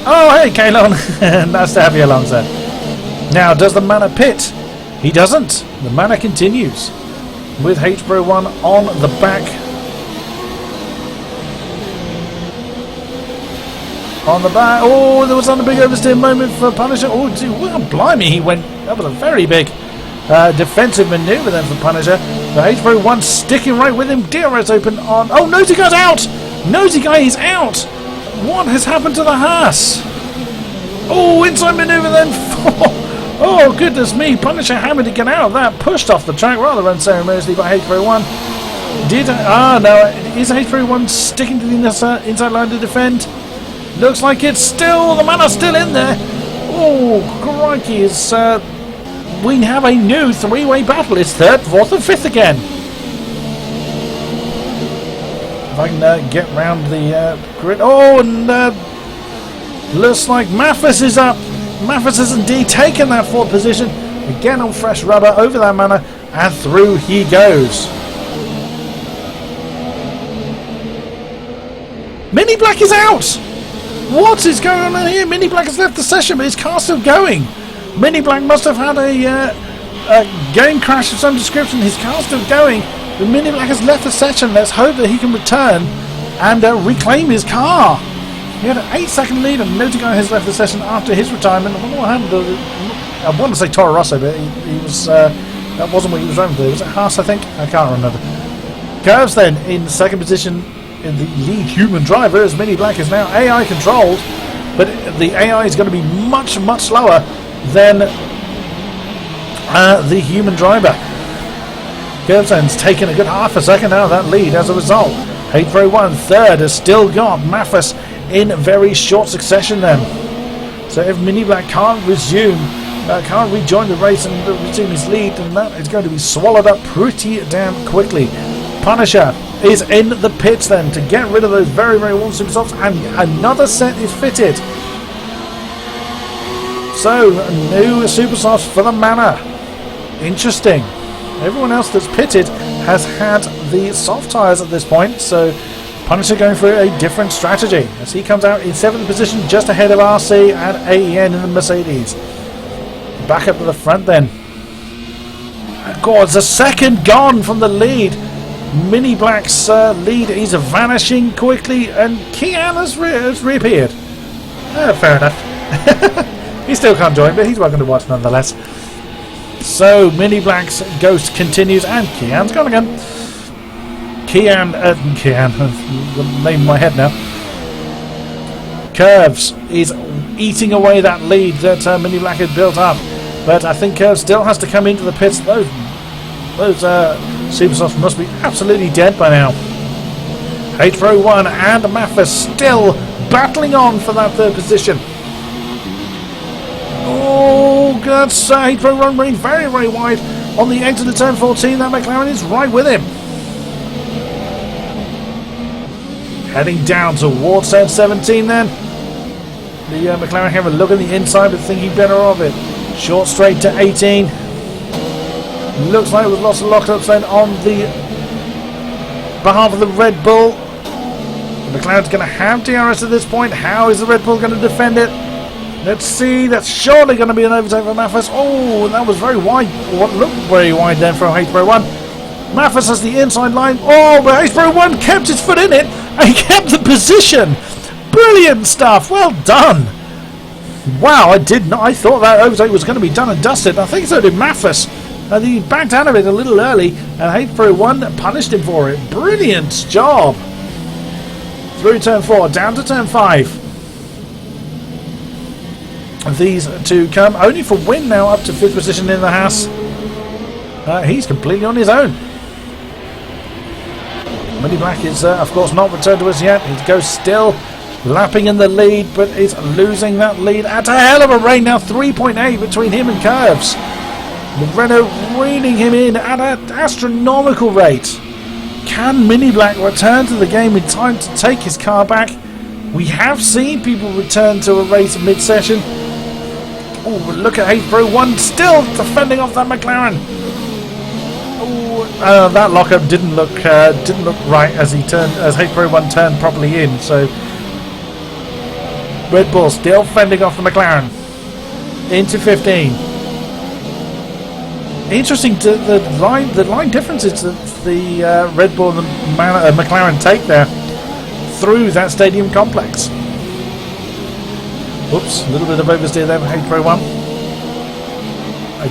Oh, hey, Kalon. Nice to have you along, sir. Now, does the Manor pit? He doesn't. The Manor continues with H Pro 1 on the back. On the back. Oh, there was a big oversteer moment for Punisher. Oh, well, blimey, he went. That was a very big defensive maneuver then for Punisher. But H Pro 1 sticking right with him. DRS open on. Oh, Nosy Guy's out! Nosy Guy is out! What has happened to the Haas? Oh, inside maneuver then. Oh, goodness me. Punisher hammered to get out of that. Pushed off the track rather unceremoniously by H Pro 1. No, is H Pro 1 sticking to the inside line to defend? Looks like it's still, the Manor still in there. Oh, crikey, we have a new three-way battle. It's third, fourth and fifth again. If I can get round the grid. Oh, and looks like Mathis is up. Mathis has indeed taken that fourth position. Again on fresh rubber over that Manor, and through he goes. Mini Black is out. What is going on here? Mini Black has left the session, but his car's still going. Mini Black must have had a game crash of some description. His car's still going. But Mini Black has left the session. Let's hope that he can return and reclaim his car. He had an 8-second lead, and Nosy Guy has left the session after his retirement. I wonder what happened. I want to say Toro Rosso, but he was that wasn't what he was driving to. Was it Haas, I think? I can't remember. Curves then in second position. In the lead human driver, as Mini Black is now AI controlled, but the AI is going to be much slower than the human driver. Gersen's taken a good half a second out of that lead as a result. H Pro 1 third has still got Mathis in very short succession then. So if Mini Black can't rejoin the race and resume his lead, then that is going to be swallowed up pretty damn quickly. Punisher is in the pits then to get rid of those very warm super softs, and another set is fitted. So new super softs for the Manor. Interesting. Everyone else that's pitted has had the soft tyres at this point, so Punisher going for a different strategy as he comes out in 7th position, just ahead of RC and AEN in the Mercedes. Back up to the front then. God, it's a second gone from the lead. Mini Black's lead is vanishing quickly, and Kian has reappeared. Fair enough. He still can't join, but he's welcome to watch nonetheless. So Mini Black's ghost continues, and Kian's gone again. Kian, the name in my head now. Curves is eating away that lead that Mini Black had built up, but I think Curves still has to come into the pits. Those Supersofts must be absolutely dead by now. H Pro 1 and Mathis still battling on for that third position. Oh, that's H Pro 1 running very wide on the exit of turn 14. That McLaren is right with him. Heading down towards turn 17 then. The McLaren have a look at the inside, but thinking better of it. Short straight to 18. Looks like we've lost a lockups then on the behalf of the Red Bull. The McLaren's going to have DRS at this point. How is the Red Bull going to defend it? Let's see. That's surely going to be an overtake for Mathis. Oh, that was very wide. What looked very wide then from H Pro 1. Mathis has the inside line. Oh, but H Pro 1 kept his foot in it and he kept the position. Brilliant stuff. Well done. Wow, I thought that overtake was going to be done and dusted. I think so did Mathis. He backed out of it a little early, and H Pro 1 punished him for it. Brilliant job. Through turn 4, down to turn 5. These two come only for win now, up to 5th position in the Haas. He's completely on his own. Mini Black is, of course, not returned to us yet. It goes still lapping in the lead, but is losing that lead at a hell of a rate now. 3.8 between him and Curves. Renault reeling him in at an astronomical rate. Can Mini Black return to the game in time to take his car back? We have seen people return to a race mid-session. Oh, look at Pro 1 still defending off that McLaren. Oh, that lockup didn't look right as Pro 1 turned properly in. So Red Bull still fending off the McLaren into 15. Interesting, the line differences that the Red Bull and the McLaren take there through that stadium complex. Oops, a little bit of oversteer there for Pro 1.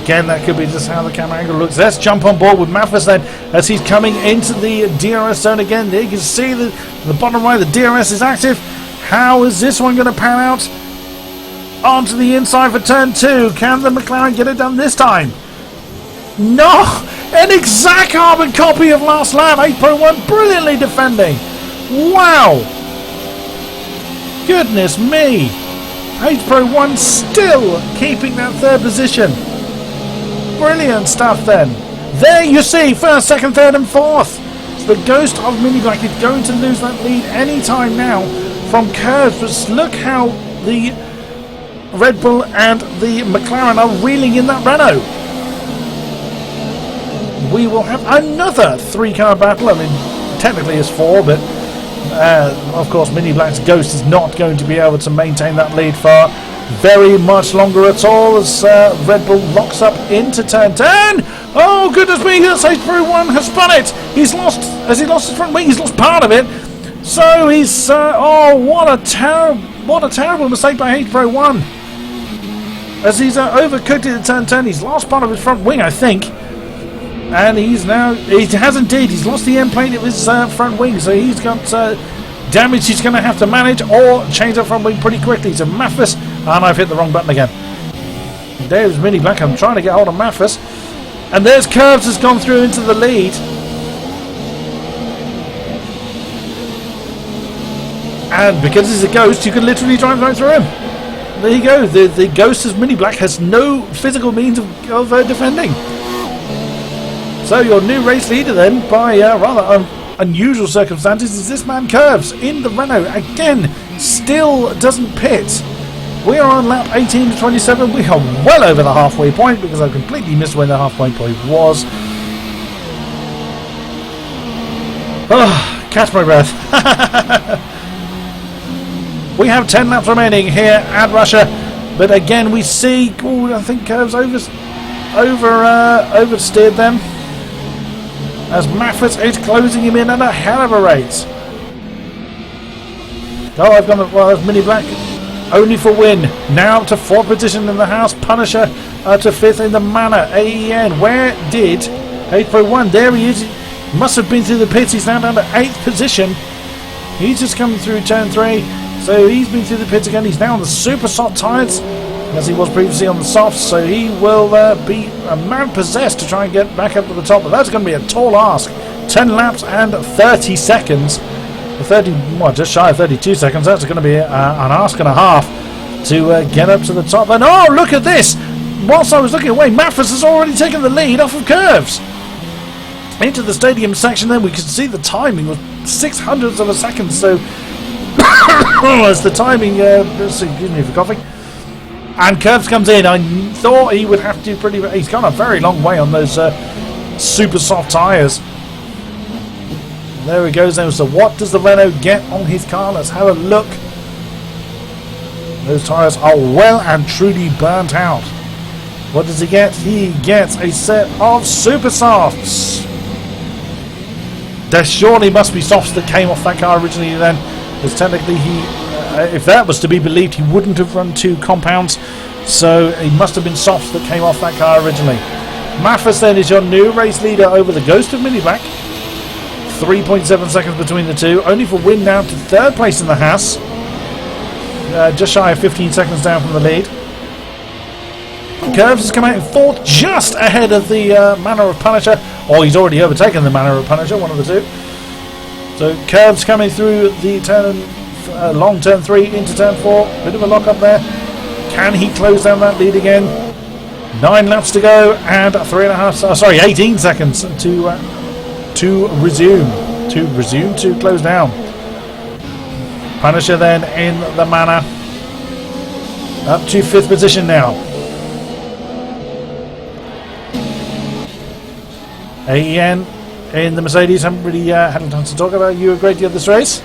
Again, that could be just how the camera angle looks. Let's jump on board with Mathis then as he's coming into the DRS zone again. There you can see the bottom right, the DRS is active. How is this one going to pan out? Onto the inside for turn 2. Can the McLaren get it done this time? No! An exact carbon copy of last lap. Pro 1 brilliantly defending. Wow! Goodness me! Pro 1 still keeping that third position. Brilliant stuff then. There you see, first, second, third and fourth. So the ghost of Mini Black is going to lose that lead any time now from Curves. But look how the Red Bull and the McLaren are reeling in that Renault. We will have another 3-car battle. I mean, technically it's 4, but of course Mini Black's ghost is not going to be able to maintain that lead for very much longer at all as Red Bull locks up into turn 10. Oh goodness me, Pro 1 has spun it. Has he lost his front wing? He's lost part of it. So he's oh, what a terrible mistake by Pro 1. As he's overcooked it at turn 10, he's lost part of his front wing, I think. And he has indeed, he's lost the end plate of his front wing, so he's got damage he's going to have to manage or change that front wing pretty quickly. So Mathis, and I've hit the wrong button again. There's Mini Black, I'm trying to get hold of Mathis. And there's Curves has gone through into the lead. And because he's a ghost, you can literally drive right through him. There you go, the ghost of Mini Black has no physical means of defending. So your new race leader then, by rather unusual circumstances, is this man Curves in the Renault. Again, still doesn't pit. We are on lap 18 to 27. We are well over the halfway point because I completely missed where the halfway point was. Oh, catch my breath. We have 10 laps remaining here at Russia. But again, we see, I think Curves oversteered them. As Mathis is closing him in at a hell of a rate. Oh, I've gone, well, that's Mini Black only for win. Now to 4th position in the house. Punisher to 5th in the Manor. AEN, where did Pro 1? There he is. He must have been through the pits. He's now down to 8th position. He's just coming through turn 3. So he's been through the pits again. He's now on the super soft tyres, as he was previously on the softs, so he will be a man possessed to try and get back up to the top, but that's going to be a tall ask. 10 laps and 30 seconds, just shy of 32 seconds. That's going to be an ask and a half to get up to the top. And oh, look at this! Whilst I was looking away, Mathis has already taken the lead off of Curves. Into the stadium section then, we can see the timing was 0.06 of a second, so as the timing, excuse me for coughing. And Curves comes in. I thought he would have to he's gone a very long way on those super soft tyres. There he goes now. So what does the Renault get on his car? Let's have a look. Those tyres are well and truly burnt out. What does he get? He gets a set of super softs. There surely must be softs that came off that car originally then, because technically if that was to be believed, he wouldn't have run 2 compounds, so it must have been softs that came off that car originally. Mathis then is your new race leader over the ghost of Mini Black. 3.7 seconds between the two, only for win now to 3rd place in the Haas. Just shy of 15 seconds down from the lead. Curves has come out in 4th, just ahead of the Manor of Punisher, or he's already overtaken the Manor of Punisher, one of the two. So curves coming through the turn, long turn 3 into turn 4. Bit of a lock up there. Can he close down that lead again? 9 laps to go and 18 seconds to resume, to close down. Punisher then in the manor, up to 5th position now. AEN in the Mercedes, haven't really had a chance to talk about you a great deal this race.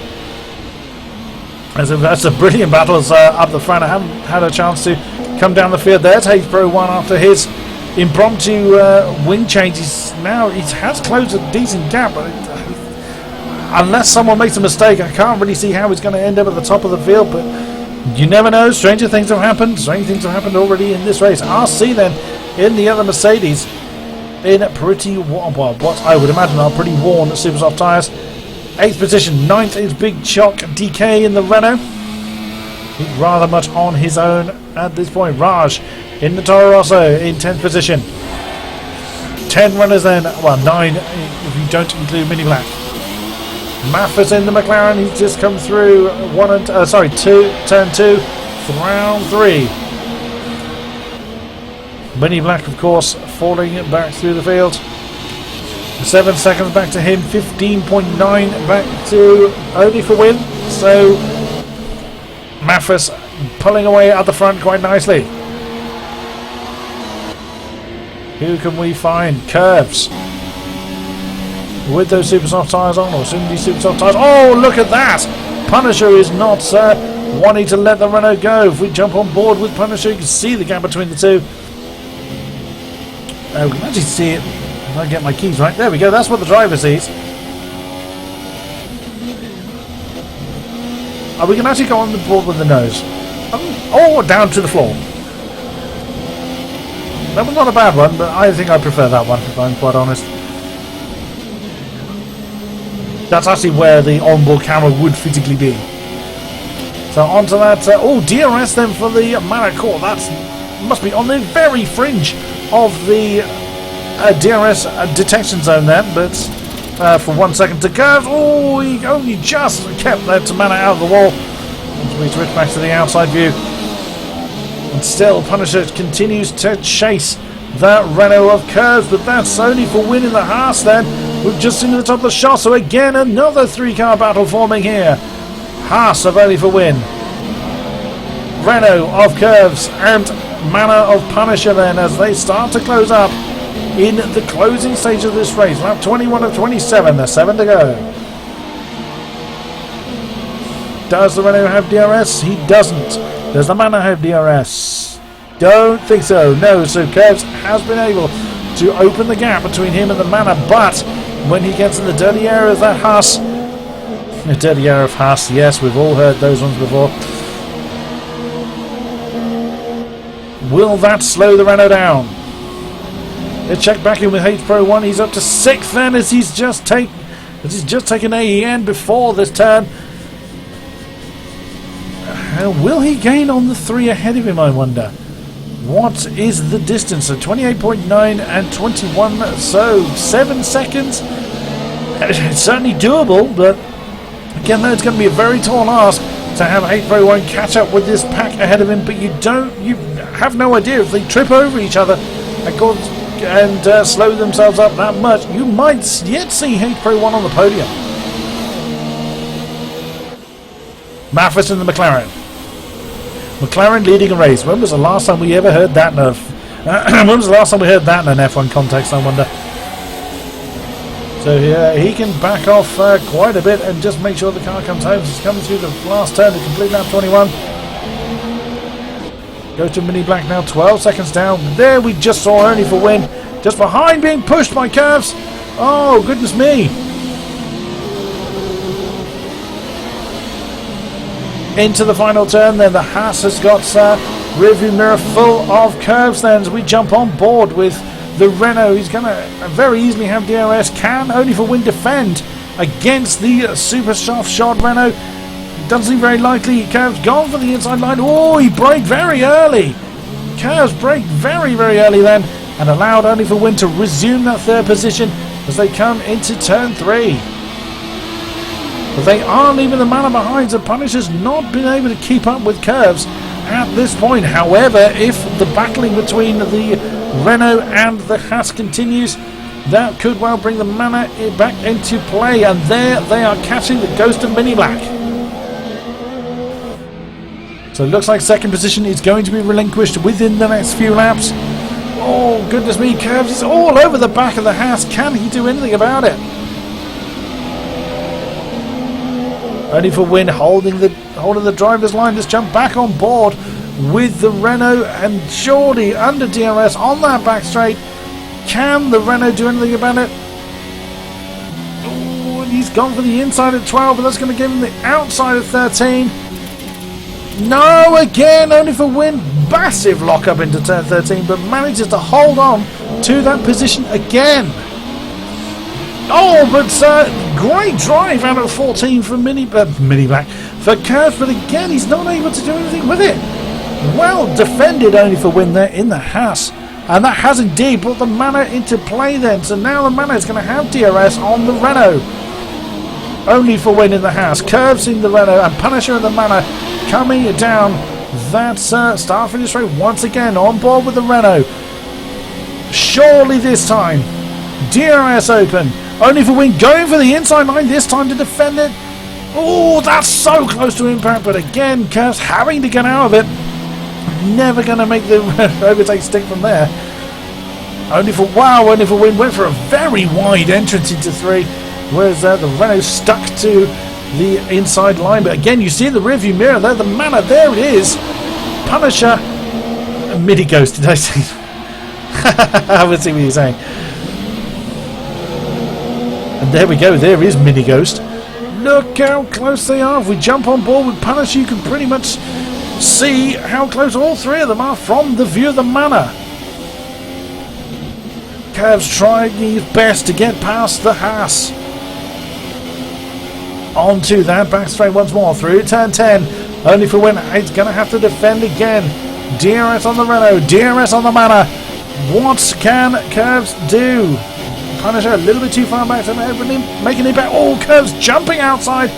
That's a brilliant battle up the front. I haven't had a chance to come down the field. There's Pro 1 after his impromptu wing change. He has closed a decent gap, but unless someone makes a mistake, I can't really see how he's going to end up at the top of the field. But you never know. Stranger things have happened. Strange things have happened already in this race. RC then in the other Mercedes in pretty what I would imagine are pretty worn super soft tyres. 8th position. 9th is Big Chock DK in the Renault. He's rather much on his own at this point. Raj in the Toro Rosso in 10th position. 10 runners then, well 9 if you don't include Mini Black. Maffers in the McLaren, he's just come through turn 2, round 3. Mini Black of course falling back through the field. 7 seconds back to him, 15.9 back to only for win. So Maffers pulling away at the front quite nicely. Who can we find? Curves with those super soft tyres on, or soon these super soft tyres. Oh, look at that! Punisher is not wanting to let the Renault go. If we jump on board with Punisher, you can see the gap between the two. We can actually see it. If I get my keys right, there we go. That's what the driver sees. We can actually go on the board with the nose. Oh, down to the floor. That was not a bad one, but I think I prefer that one, if I'm quite honest. That's actually where the onboard camera would physically be. So onto that. DRS then for the Manacore. That must be on the very fringe of the DRS detection zone then, but for 1 second to curve. Oh, he only just kept that Mana out of the wall. As we switch back to the outside view. And still, Punisher continues to chase that Renault of curves, but that's only for winning the Haas then. We've just seen the top of the shot, so again, another 3-car battle forming here. Haas of only for win. Renault of curves and Mana of Punisher then as they start to close up in the closing stage of this race. Lap 21 of 27, there's 7 to go. Does the Renault have DRS? He doesn't. Does the Mana have DRS? Don't think so. No, so Curves has been able to open the gap between him and the Mana, but when he gets in the dirty area of that Haas, the dirty area of Haas, yes, we've all heard those ones before. Will that slow the Renault down? Let's check back in with Pro 1. He's up to 6th then as he's just taken AEN before this turn. Will he gain on the 3 ahead of him, I wonder? What is the distance? So 28.9 and 21, so 7 seconds. It's certainly doable, but again, it's going to be a very tall ask to have Pro 1 catch up with this pack ahead of him, but you have no idea if they trip over each other and slow themselves up that much. You might yet see Pro 1 on the podium. Maffis in the McLaren. McLaren leading a race. When was the last time we ever heard that when was the last time we heard that in an F1 context, I wonder? So he can back off quite a bit and just make sure the car comes home. He's coming through the last turn to complete lap 21. Go to Mini Black now, 12 seconds down. There we just saw Ernie for win. Just behind, being pushed by Curves. Oh, goodness me. Into the final turn then. The Haas has got rearview mirror full of Curves then as we jump on board with the Renault. He's going to very easily have DRS. Can only for win defend against the super soft shot Renault. Doesn't seem very likely. Curves gone for the inside line. Oh, he braked very early. Curves braked very, very early then and allowed only for win to resume that 3rd position as they come into turn 3. But they are leaving the Manor behind, so Punisher's not been able to keep up with Curves at this point. However, if the battling between the Renault and the Haas continues, that could well bring the Manor back into play. And there they are catching the Ghost of Mini Black. So it looks like second position is going to be relinquished within the next few laps. Oh, goodness me, Curves is all over the back of the Haas. Can he do anything about it? Only for Win holding the driver's line. Just jump back on board with the Renault, and surely under DRS on that back straight. Can the Renault do anything about it? Oh, and he's gone for the inside at 12, but that's going to give him the outside of 13. No, again, only for Win. Massive lock up into turn 13, but manages to hold on to that position again. Oh, but great drive out of 14 for Mini Black for Curves, but again, he's not able to do anything with it. Well defended only for Win there in the Haas. And that has indeed brought the Manor into play then. So now the Manor is going to have DRS on the Renault. Only for Win in the Haas. Curves in the Renault and Punisher in the Manor coming down that start-finish straight once again on board with the Renault. Surely this time. DRS open. Only for Win going for the inside line this time to defend it. Oh, that's so close to impact. But again, Curves having to get out of it. Never going to make the overtake stick from there. Only for Win went for a very wide entrance into 3, whereas the Renault stuck to the inside line. But again, you see in the rearview mirror there, the Manor, there it is. Punisher, Mini Ghost, did I say? I would see what you're saying. And there we go, there is Mini Ghost. Look how close they are. If we jump on board with Punisher, you can pretty much see how close all three of them are from the view of the Manor. Curves trying his best to get past the Haas. Onto that back straight once more through turn 10. Only for Win. It's going to have to defend again. DRS on the Renault, DRS on the Manor. What can Curves do? Punisher a little bit too far back to making it back. Oh, Curves jumping outside.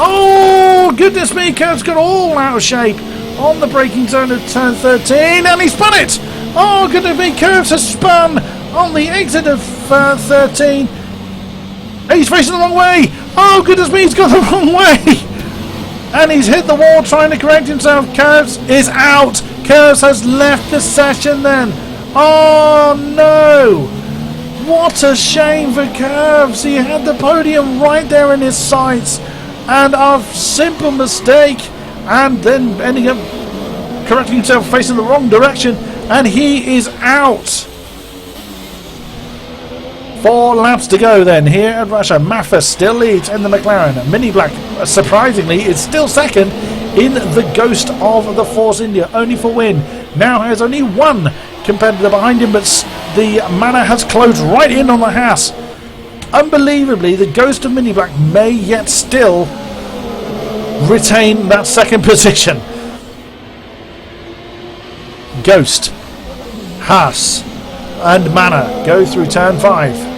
Oh, goodness me, Curves got all out of shape on the braking zone of turn 13, and he spun it. Oh, goodness me, Curves has spun on the exit of 13. He's facing the wrong way. Oh, goodness me, he's gone the wrong way. And he's hit the wall trying to correct himself. Curves is out. Curves has left the session then. Oh, no. What a shame for Curves. He had the podium right there in his sights. And a simple mistake. And then ending up correcting himself, facing the wrong direction. And he is out. 4 laps to go then here at Russia. Maffa still leads in the McLaren. Mini Black, surprisingly, is still second in the Ghost of the Force India. Only for Win. Now has only one competitor behind him, but the Manor has closed right in on the Haas. Unbelievably, the Ghost of Mini Black may yet still retain that second position. Ghost, Haas and Manor go through turn 5.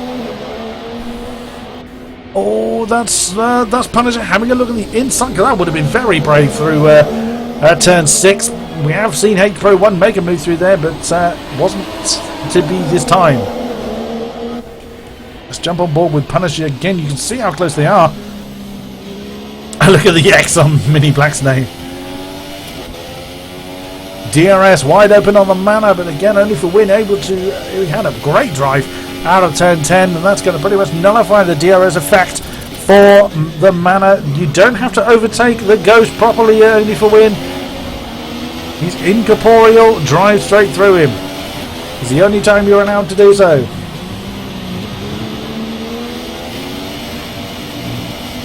Oh, that's Punisher having a look at the inside. That would have been very brave through turn 6. We have seen Hake Pro 1 make a move through there, but wasn't to be this time. Let's jump on board with Punisher again. You can see how close they are. Look at the X on Mini Black's name. DRS wide open on the Manor, but again only for Win able to. He had a great drive out of turn 10, and that's going to pretty much nullify the DRS effect for the Manor. You don't have to overtake the Ghost properly only for Win. He's incorporeal, drive straight through him. It's the only time you're allowed to do so.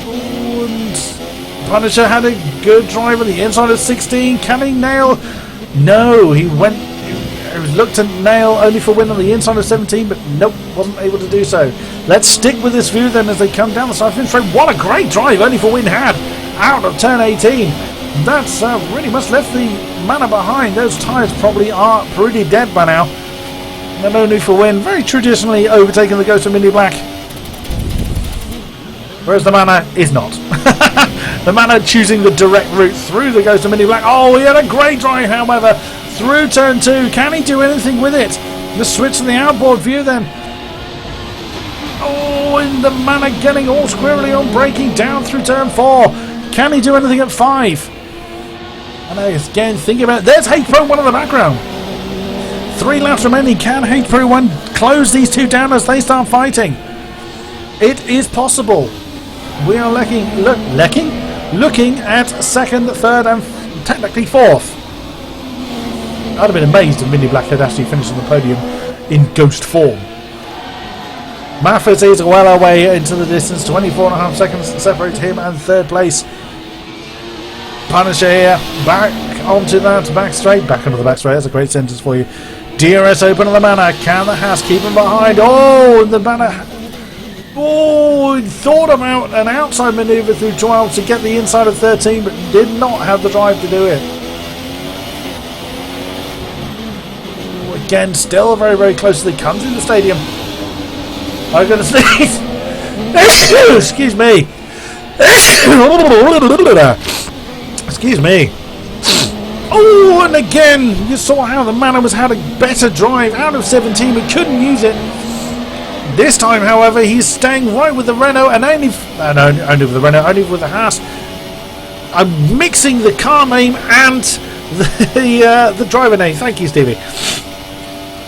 And Punisher had a good drive on the inside of 16. Can he nail? No, he looked to nail only for Win on the inside of 17, but nope, wasn't able to do so. Let's stick with this view then as they come down the side finish straight. What a great drive only for Win had out of turn 18. That's really much left the Manor behind. Those tyres probably are pretty dead by now. And only for Win, very traditionally overtaking the Ghost of Mini Black. whereas the Manor is not. The Manor choosing the direct route through the Ghost of Mini Black. Oh, he had a great drive, however, through turn 2. Can he do anything with it? The switch to the outboard view then. Oh, and the Manor getting all squirrely on braking down through turn 4. Can he do anything at 5? And again, thinking about it. There's Hate Pro 1 in the background. 3 laps remaining. Can Hate Pro 1 close these two down as they start fighting? It is possible. We are looking at second, third, and technically fourth. I'd have been amazed if Mini Black had actually finished on the podium in ghost form. Maffers is well away into the distance. 24.5 seconds separate him and third place. Punisher here, back onto that back straight. Back onto the back straight. That's a great sentence for you. DRS open on the Manor. Can the Haas keep him behind? Oh, the Manor. Oh, thought about an outside manoeuvre through 12 to get the inside of 13, but did not have the drive to do it. Oh, again, still very, very close as they come through the stadium. I'm going to sneeze. Excuse me. Excuse me. Oh, and again, you saw how the Manor had a better drive out of 17, but couldn't use it. This time, however, he's staying right with the Renault, and only with the Renault, only with the Haas. I'm mixing the car name and the driver name. Thank you, Stevie.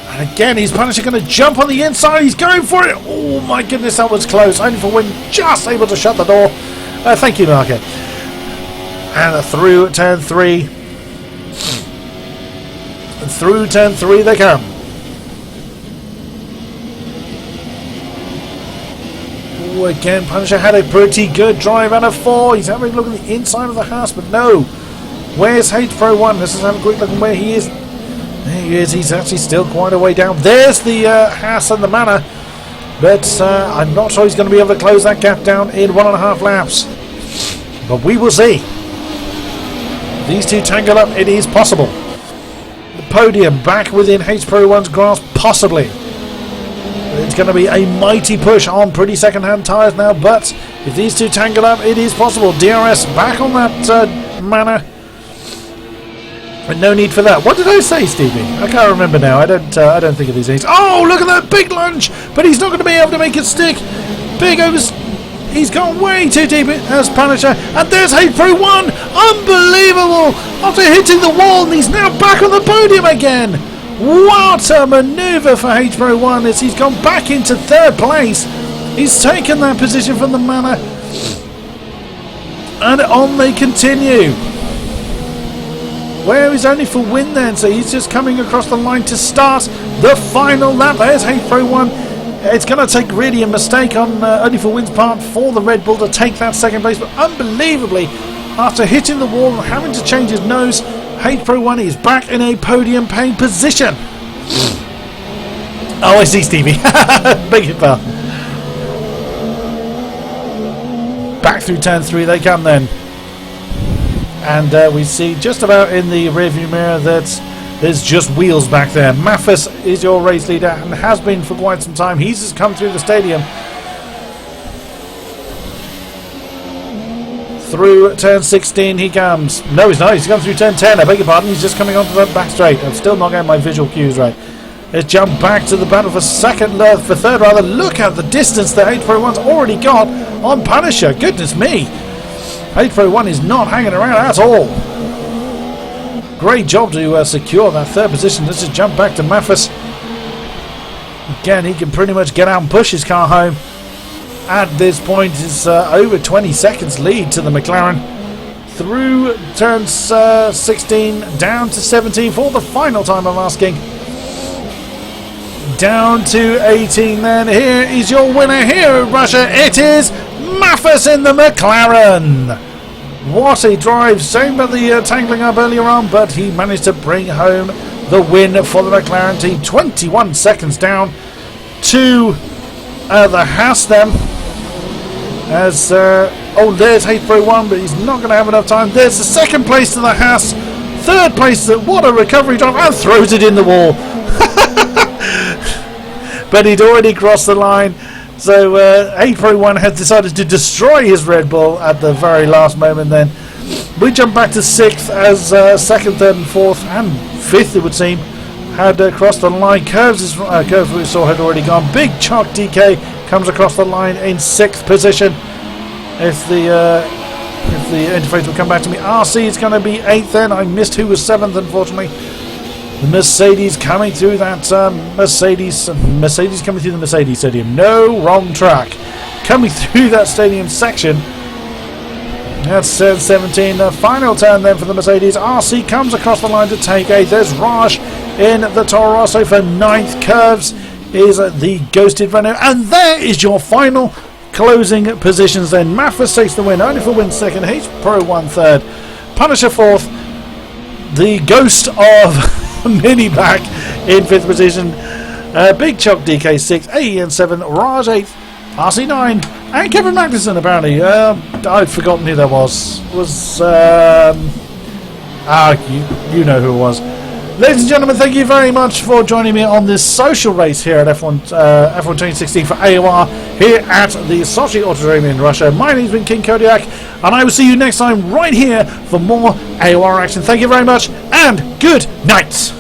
And again, he's Punisher going to jump on the inside. He's going for it. Oh my goodness, that was close. Only for Win just able to shut the door. Thank you, Marco. And through turn 3. And through turn 3 they come. Ooh, again, Punisher had a pretty good drive out of 4. He's having a look at the inside of the house, but no. Where's Hate Pro 1? Let's just have a quick look at where he is. There he is. He's actually still quite a way down. There's the Haas and the Manor. But I'm not sure he's going to be able to close that gap down in 1.5 laps. But we will see. These two tangle up. It is possible. The podium back within Hate Pro 1's grasp, possibly. It's going to be a mighty push on pretty second-hand tyres now, but if these two tangle up, it is possible. DRS back on that Manor. But no need for that. What did I say, Stevie? I can't remember now. I don't think of these things. Oh, look at that big lunge! But he's not going to be able to make it stick. Big over. He's gone way too deep as Punisher. And there's Hate Pro 1! Unbelievable! After hitting the wall, and he's now back on the podium again! What a manoeuvre for Hate Pro 1 as he's gone back into third place. He's taken that position from the Manor. And on they continue. Where is only for Win then? So he's just coming across the line to start the final lap. There's Hate Pro 1. It's going to take really a mistake on only for Win's part for the Red Bull to take that second place. But unbelievably, after hitting the wall and having to change his nose, Hate Pro 1 is back in a podium paying position. Oh, I see, Stevie. Beg your pardon. Back through turn 3 they come then. And we see just about in the rearview mirror that there's just wheels back there. Maffus is your race leader and has been for quite some time. He's just come through the stadium. Through turn 16 he comes. No, he's not. He's come through turn 10. I beg your pardon. He's just coming onto the back straight. I'm still not getting my visual cues right. Let's jump back to the battle for third rather. Look at the distance that Hate Pro 1's already got on Punisher. Goodness me. Hate Pro 1 is not hanging around at all. Great job to secure that third position. Let's just jump back to Maffus. Again, he can pretty much get out and push his car home. At this point, it's over 20 seconds lead to the McLaren. Through turns 16, down to 17 for the final time I'm asking. Down to 18 then. Here is your winner here in Russia. It is Maffus in the McLaren. What a drive. Same about the tangling up earlier on, but he managed to bring home the win for the McLaren team. 21 seconds down to the Haas then. As there's Hate Pro 1, but he's not going to have enough time. There's the second place to the Haas. Third place, what a recovery drive, and throws it in the wall. But he'd already crossed the line. So A1 has decided to destroy his Red Bull at the very last moment. Then we jump back to 6th as 2nd, 3rd and 4th and 5th, it would seem, had crossed the line. Curves we saw had already gone. Big Chalk DK comes across the line in 6th position. If the interface will come back to me, RC is going to be 8th then. I missed who was 7th, unfortunately. The Mercedes coming through that Mercedes coming through the Mercedes Stadium. No, wrong track. Coming through that stadium section. That's 17. The final turn then for the Mercedes. RC comes across the line to take 8th. There's Raj in the Toro Rosso for 9th. Curves is the Ghosted Renault. And there is your final closing positions then. Mathis takes the win. Only for win 2nd. H Pro 1 3rd. Punisher 4th. The Ghost of Mini back in 5th position. Big Chalk DK 6th. AEN 7. Raj 8th. RC 9. And Kevin Magnussen apparently. I've forgotten who that was. You know who it was. Ladies and gentlemen, thank you very much for joining me on this social race here at F1 2016 for AOR here at the Sochi Autodrom in Russia. My name's been King-Kodiak, and I will see you next time right here for more AOR action. Thank you very much, and good night.